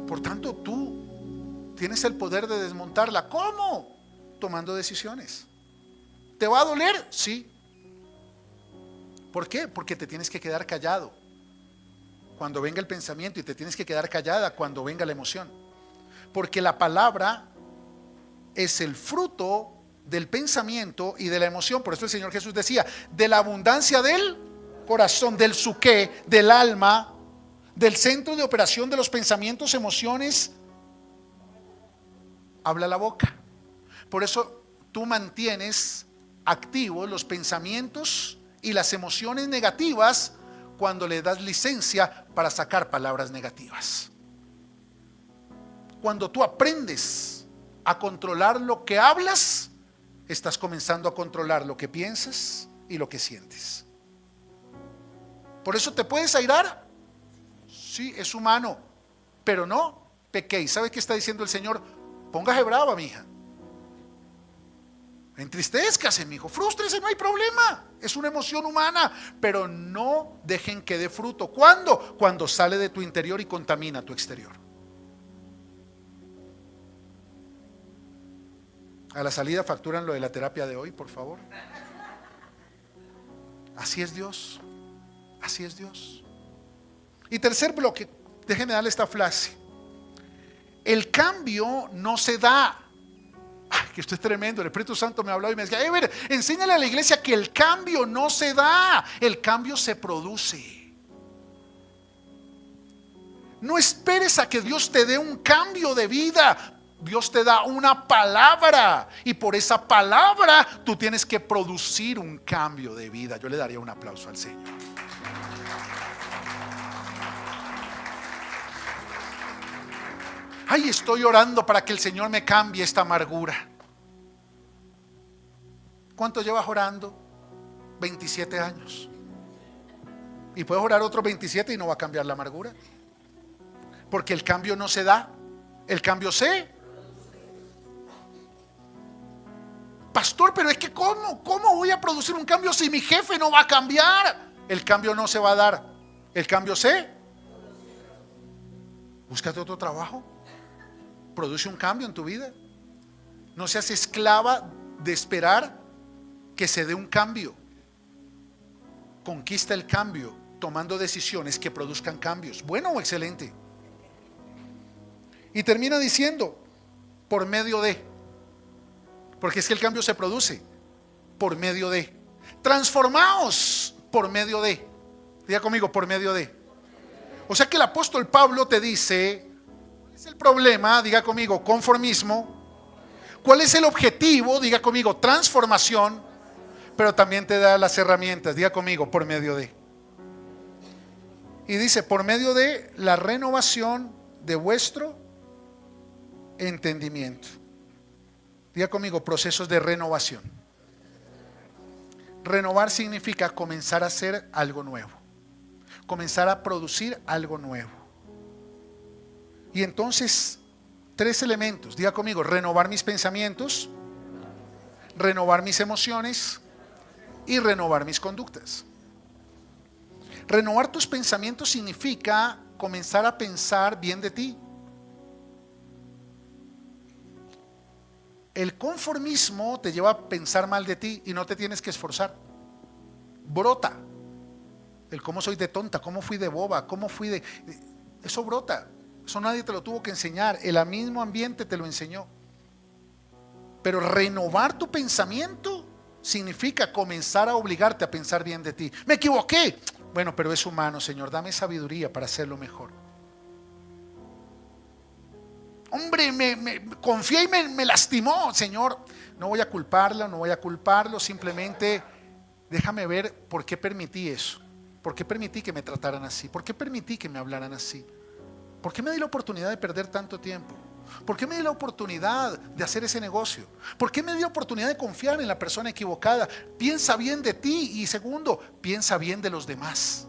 Por tanto, tú tienes el poder de desmontarla. ¿Cómo? Tomando decisiones. ¿Te va a doler? Sí. ¿Por qué? Porque te tienes que quedar callado cuando venga el pensamiento y te tienes que quedar callada cuando venga la emoción. Porque la palabra es el fruto del pensamiento y de la emoción. Por eso el Señor Jesús decía: de la abundancia del corazón, del psuqué, del alma, del centro de operación de los pensamientos, emociones, habla la boca. Por eso tú mantienes activos los pensamientos y las emociones negativas cuando le das licencia para sacar palabras negativas. Cuando tú aprendes a controlar lo que hablas, estás comenzando a controlar lo que piensas y lo que sientes. Por eso te puedes airar, Sí, es humano, pero no pequéis. ¿Sabe qué está diciendo el Señor? Póngase brava, mija. Entristezcase, mijo, frústrese, no hay problema. Es una emoción humana, pero no dejen que dé fruto. ¿Cuándo? Cuando sale de tu interior y contamina tu exterior. A la salida facturan lo de la terapia de hoy, por favor. Así es Dios. Así es Dios. Y tercer bloque, déjenme darle esta frase. El cambio no se da. Ay, que esto es tremendo. El Espíritu Santo me habló y me decía: ver, enséñale a la iglesia que el cambio no se da, el cambio se produce. No esperes a que Dios te dé un cambio de vida. Dios te da una palabra y por esa palabra tú tienes que producir un cambio de vida. Yo le daría un aplauso al Señor. Ay, estoy orando para que el Señor me cambie esta amargura. ¿Cuánto llevas orando? 27 años. Y puedes orar otros 27 y no va a cambiar la amargura. Porque el cambio no se da, el cambio se. Pastor, pero es que ¿cómo voy a producir un cambio si mi jefe no va a cambiar? El cambio no se va a dar, el cambio se. Búscate otro trabajo. Produce un cambio en tu vida. No seas esclava de esperar que se dé un cambio. Conquista el cambio tomando decisiones que produzcan cambios. Bueno o excelente. Y termina diciendo: por medio de. Porque es que el cambio se produce por medio de. Transformaos por medio de. Diga conmigo, por medio de. O sea que el apóstol Pablo te dice: ¿cuál es el problema? Diga conmigo, conformismo. ¿Cuál es el objetivo? Diga conmigo, transformación. Pero también te da las herramientas. Diga conmigo, por medio de. Y dice: por medio de la renovación de vuestro entendimiento. Diga conmigo, procesos de renovación. Renovar significa comenzar a hacer algo nuevo, comenzar a producir algo nuevo. Y entonces, 3 elementos. Diga conmigo: renovar mis pensamientos, renovar mis emociones y renovar mis conductas. Renovar tus pensamientos significa comenzar a pensar bien de ti. El conformismo te lleva a pensar mal de ti y no te tienes que esforzar. Brota. El cómo soy de tonta, cómo fui de boba, cómo fui de... Eso brota. Eso nadie te lo tuvo que enseñar. El mismo ambiente te lo enseñó. Pero renovar tu pensamiento significa comenzar a obligarte a pensar bien de ti. Me equivoqué. Bueno, pero es humano, Señor. Dame sabiduría para hacerlo mejor. Hombre, me confié y me lastimó, Señor. No voy a culparlo, no voy a culparlo. Simplemente déjame ver por qué permití eso. ¿Por qué permití que me trataran así? ¿Por qué permití que me hablaran así? ¿Por qué me di la oportunidad de perder tanto tiempo? ¿Por qué me di la oportunidad de hacer ese negocio? ¿Por qué me di la oportunidad de confiar en la persona equivocada? Piensa bien de ti y segundo, piensa bien de los demás.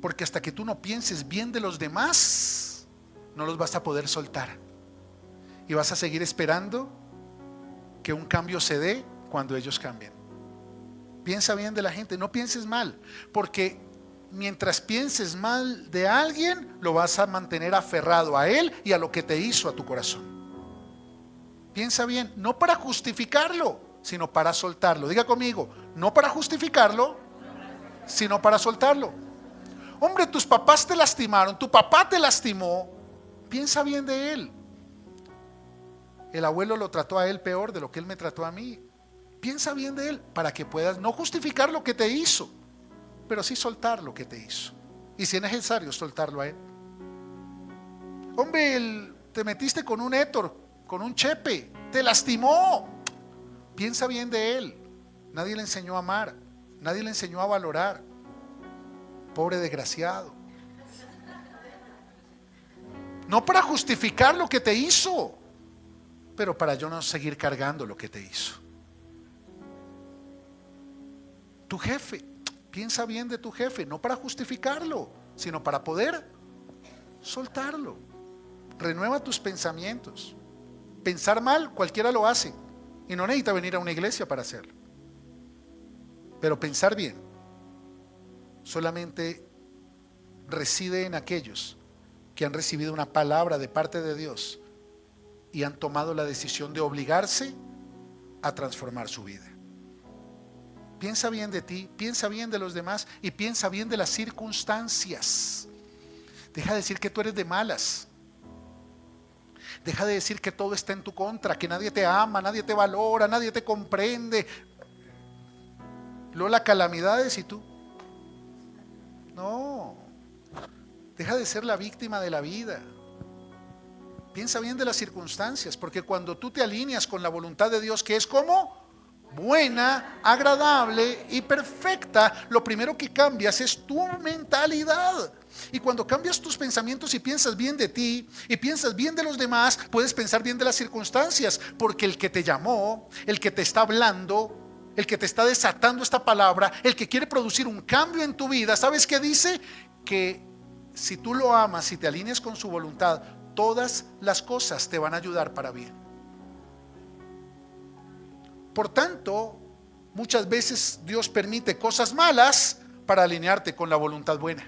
Porque hasta que tú no pienses bien de los demás, no los vas a poder soltar. Y vas a seguir esperando que un cambio se dé cuando ellos cambien. Piensa bien de la gente, no pienses mal, porque mientras pienses mal de alguien, lo vas a mantener aferrado a él y a lo que te hizo a tu corazón. Piensa bien, no para justificarlo, sino para soltarlo. Diga conmigo, no para justificarlo, sino para soltarlo. Hombre, tus papás te lastimaron, tu papá te lastimó. Piensa bien de él. El abuelo lo trató a él peor de lo que él me trató a mí. Piensa bien de él para que puedas no justificar lo que te hizo, pero sí soltar lo que te hizo. Y si es necesario, soltarlo a él. Hombre, te metiste con un Héctor, con un Chepe, te lastimó. Piensa bien de él. Nadie le enseñó a amar, nadie le enseñó a valorar. Pobre desgraciado. No para justificar lo que te hizo, pero para yo no seguir cargando lo que te hizo. Tu jefe, piensa bien de tu jefe, no para justificarlo, sino para poder soltarlo. Renueva tus pensamientos. Pensar mal, cualquiera lo hace, y no necesita venir a una iglesia para hacerlo. Pero pensar bien solamente reside en aquellos que han recibido una palabra de parte de Dios y han tomado la decisión de obligarse a transformar su vida. Piensa bien de ti, piensa bien de los demás y piensa bien de las circunstancias. Deja de decir que tú eres de malas. Deja de decir que todo está en tu contra, que nadie te ama, nadie te valora, nadie te comprende. Lola, calamidades y tú. No. Deja de ser la víctima de la vida. Piensa bien de las circunstancias, porque cuando tú te alineas con la voluntad de Dios, que es como buena, agradable y perfecta, lo primero que cambias es tu mentalidad. Y cuando cambias tus pensamientos y piensas bien de ti y piensas bien de los demás, puedes pensar bien de las circunstancias, porque el que te llamó, el que te está hablando, el que te está desatando esta palabra, el que quiere producir un cambio en tu vida, ¿sabes qué dice? Que si tú lo amas y te alineas con su voluntad, todas las cosas te van a ayudar para bien. Por tanto, muchas veces Dios permite cosas malas para alinearte con la voluntad buena.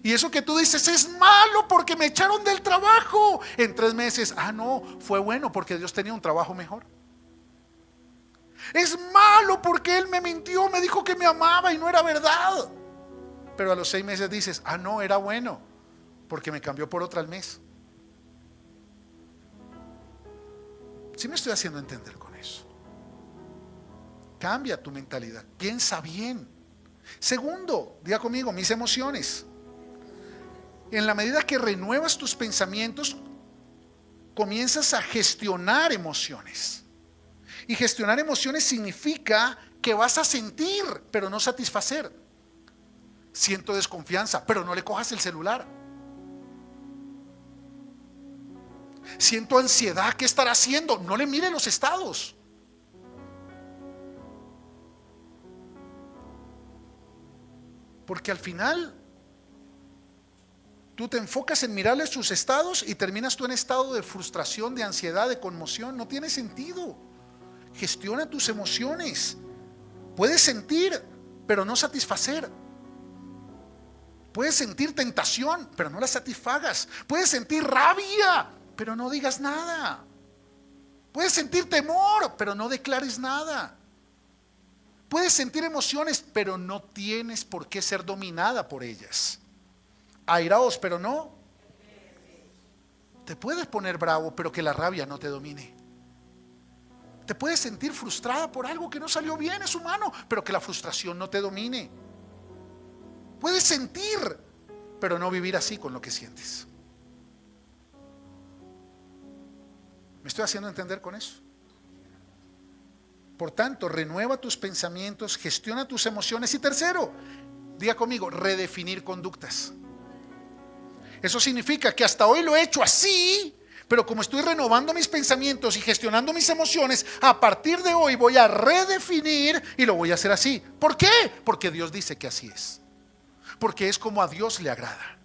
Y eso que tú dices es malo porque me echaron del trabajo en 3 meses. No, fue bueno porque Dios tenía un trabajo mejor. Es malo porque Él me mintió, me dijo que me amaba y no era verdad. Pero a los 6 meses dices, no, era bueno porque me cambió por otra al mes. ¿Sí me estoy haciendo entender con eso? Cambia tu mentalidad, piensa bien. Segundo, diga conmigo, mis emociones. En la medida que renuevas tus pensamientos, comienzas a gestionar emociones. Y gestionar emociones significa que vas a sentir, pero no satisfacer. Siento desconfianza, pero no le cojas el celular. Siento ansiedad, ¿qué estará haciendo? No le mire los estados. Porque al final tú te enfocas en mirarle sus estados y terminas tú en estado de frustración, de ansiedad, de conmoción. No tiene sentido. Gestiona tus emociones. Puedes sentir, pero no satisfacer. Puedes sentir tentación, pero no la satisfagas. Puedes sentir rabia, pero no digas nada. Puedes sentir temor, pero no declares nada. Puedes sentir emociones, pero no tienes por qué ser dominada por ellas. Airaos, pero no. Te puedes poner bravo, pero que la rabia no te domine. Te puedes sentir frustrada por algo que no salió bien, es humano, pero que la frustración no te domine. Puedes sentir, pero no vivir así con lo que sientes. ¿Me estoy haciendo entender con eso? Por tanto, renueva tus pensamientos, gestiona tus emociones. Y tercero, diga conmigo, redefinir conductas. Eso significa que hasta hoy lo he hecho así, pero como estoy renovando mis pensamientos y gestionando mis emociones, a partir de hoy voy a redefinir y lo voy a hacer así. ¿Por qué? Porque Dios dice que así es. Porque es como a Dios le agrada.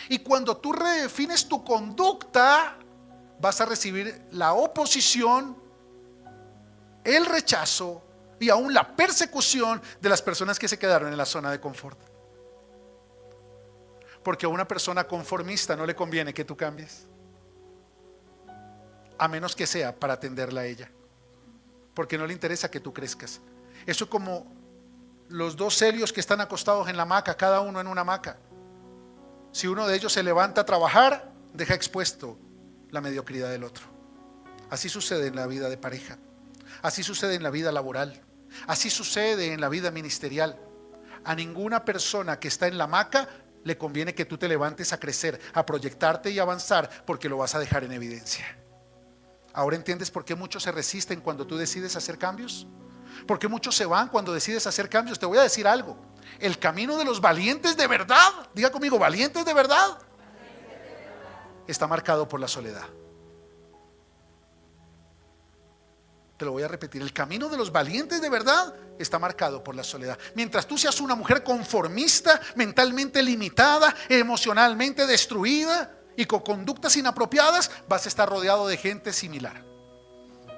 Y cuando tú redefines tu conducta, vas a recibir la oposición, el rechazo y aún la persecución de las personas que se quedaron en la zona de confort. Porque a una persona conformista no le conviene que tú cambies, a menos que sea para atenderla a ella, porque no le interesa que tú crezcas. Eso es como los 2 celios que están acostados en la hamaca, cada uno en una hamaca. Si uno de ellos se levanta a trabajar, deja expuesto la mediocridad del otro. Así sucede en la vida de pareja, así sucede en la vida laboral, así sucede en la vida ministerial. A ninguna persona que está en la hamaca le conviene que tú te levantes a crecer, a proyectarte y avanzar, porque lo vas a dejar en evidencia. ¿Ahora entiendes por qué muchos se resisten cuando tú decides hacer cambios? ¿Por qué muchos se van cuando decides hacer cambios? Te voy a decir algo. El camino de los valientes de verdad, diga conmigo, valientes de verdad, está marcado por la soledad. Te lo voy a repetir, el camino de los valientes de verdad está marcado por la soledad. Mientras tú seas una mujer conformista, mentalmente limitada, emocionalmente destruida y con conductas inapropiadas, vas a estar rodeado de gente similar.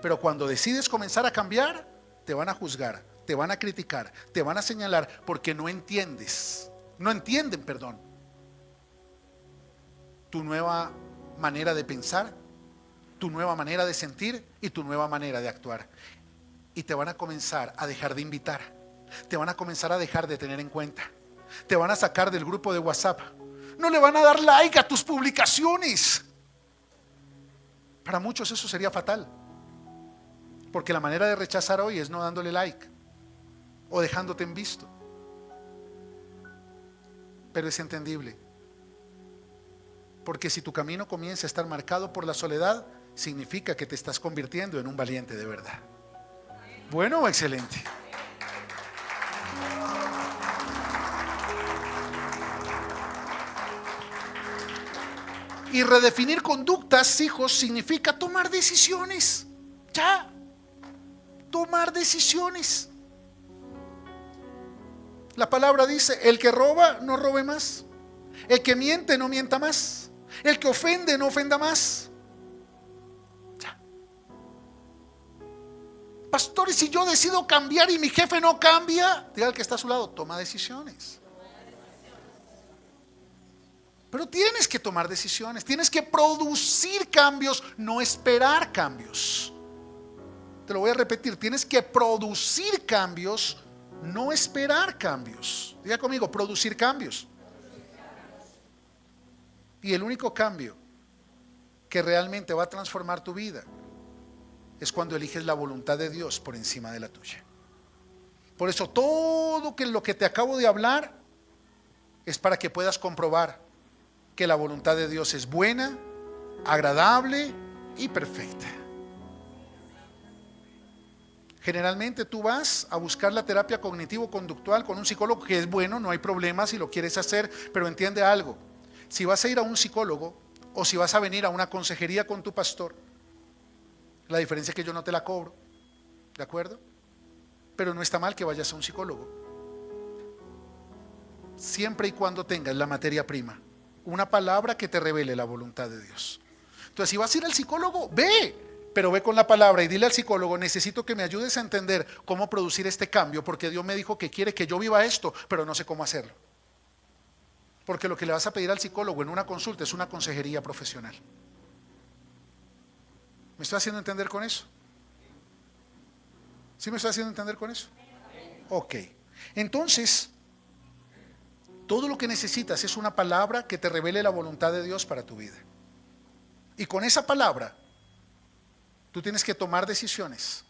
Pero cuando decides comenzar a cambiar, te van a juzgar, te van a criticar, te van a señalar porque no entienden, tu nueva manera de pensar, tu nueva manera de sentir y tu nueva manera de actuar. Y te van a comenzar a dejar de invitar, te van a comenzar a dejar de tener en cuenta, te van a sacar del grupo de WhatsApp, no le van a dar like a tus publicaciones. Para muchos eso sería fatal, porque la manera de rechazar hoy es no dándole like o dejándote en visto. Pero es entendible, porque si tu camino comienza a estar marcado por la soledad, significa que te estás convirtiendo en un valiente de verdad. Bueno, excelente. Y redefinir conductas, hijos, significa tomar decisiones. Ya, tomar decisiones. La palabra dice: el que roba, no robe más. El que miente, no mienta más. El que ofende, no ofenda más. Ya. Pastor, ¿y si yo decido cambiar y mi jefe no cambia? Diga al que está a su lado: toma decisiones. Pero tienes que tomar decisiones, tienes que producir cambios, no esperar cambios. Te lo voy a repetir, tienes que producir cambios, no esperar cambios. Diga conmigo: producir cambios. Y el único cambio que realmente va a transformar tu vida es cuando eliges la voluntad de Dios por encima de la tuya. Por eso todo lo que te acabo de hablar es para que puedas comprobar que la voluntad de Dios es buena, agradable y perfecta. Generalmente tú vas a buscar la terapia cognitivo-conductual con un psicólogo, que es bueno, no hay problema si lo quieres hacer, pero entiende algo: si vas a ir a un psicólogo o si vas a venir a una consejería con tu pastor, la diferencia es que yo no te la cobro, ¿de acuerdo? Pero no está mal que vayas a un psicólogo, siempre y cuando tengas la materia prima, una palabra que te revele la voluntad de Dios. Entonces, si vas a ir al psicólogo, ve, pero ve con la palabra y dile al psicólogo: necesito que me ayudes a entender cómo producir este cambio, porque Dios me dijo que quiere que yo viva esto, pero no sé cómo hacerlo. Porque lo que le vas a pedir al psicólogo en una consulta es una consejería profesional. ¿Me estoy haciendo entender con eso? ¿Sí me estoy haciendo entender con eso? Ok. Entonces, todo lo que necesitas es una palabra que te revele la voluntad de Dios para tu vida. Y con esa palabra, tú tienes que tomar decisiones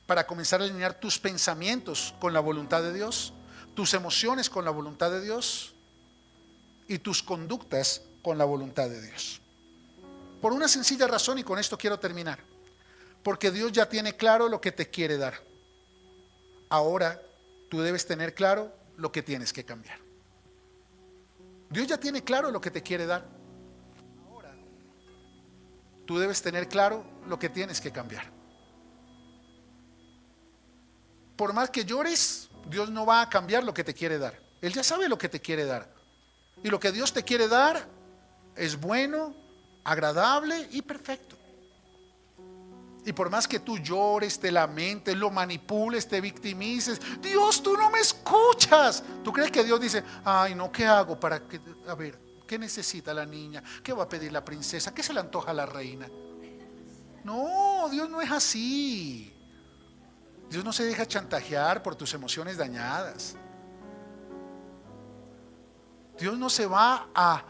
para comenzar a alinear tus pensamientos con la voluntad de Dios, tus emociones con la voluntad de Dios y tus conductas con la voluntad de Dios. Por una sencilla razón, y con esto quiero terminar: porque Dios ya tiene claro lo que te quiere dar. Ahora tú debes tener claro lo que tienes que cambiar. Dios ya tiene claro lo que te quiere dar. Ahora tú debes tener claro lo que tienes que cambiar. Por más que llores, Dios no va a cambiar lo que te quiere dar. Él ya sabe lo que te quiere dar. Y lo que Dios te quiere dar es bueno, agradable y perfecto. Y por más que tú llores, te lamentes, lo manipules, te victimices: Dios, tú no me escuchas. ¿Tú crees que Dios dice: ay no, ¿qué hago para que, a ver, qué necesita la niña? ¿Qué va a pedir la princesa? ¿Qué se le antoja a la reina? No, Dios no es así. Dios no se deja chantajear por tus emociones dañadas. Dios no se va a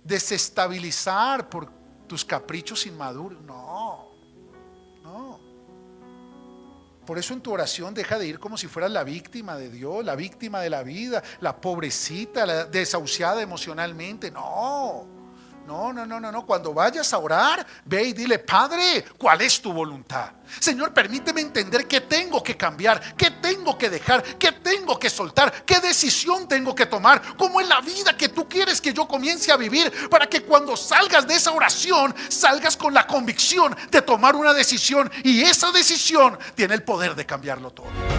desestabilizar por tus caprichos inmaduros. No. Por eso en tu oración deja de ir como si fueras la víctima de Dios, la víctima de la vida, la pobrecita, la desahuciada emocionalmente. No, No, no, no, no, no. Cuando vayas a orar, ve y dile: Padre, ¿cuál es tu voluntad? Señor, permíteme entender qué tengo que cambiar, qué tengo que dejar, qué tengo que soltar, qué decisión tengo que tomar, cómo es la vida que tú quieres que yo comience a vivir, para que cuando salgas de esa oración, salgas con la convicción de tomar una decisión, y esa decisión tiene el poder de cambiarlo todo.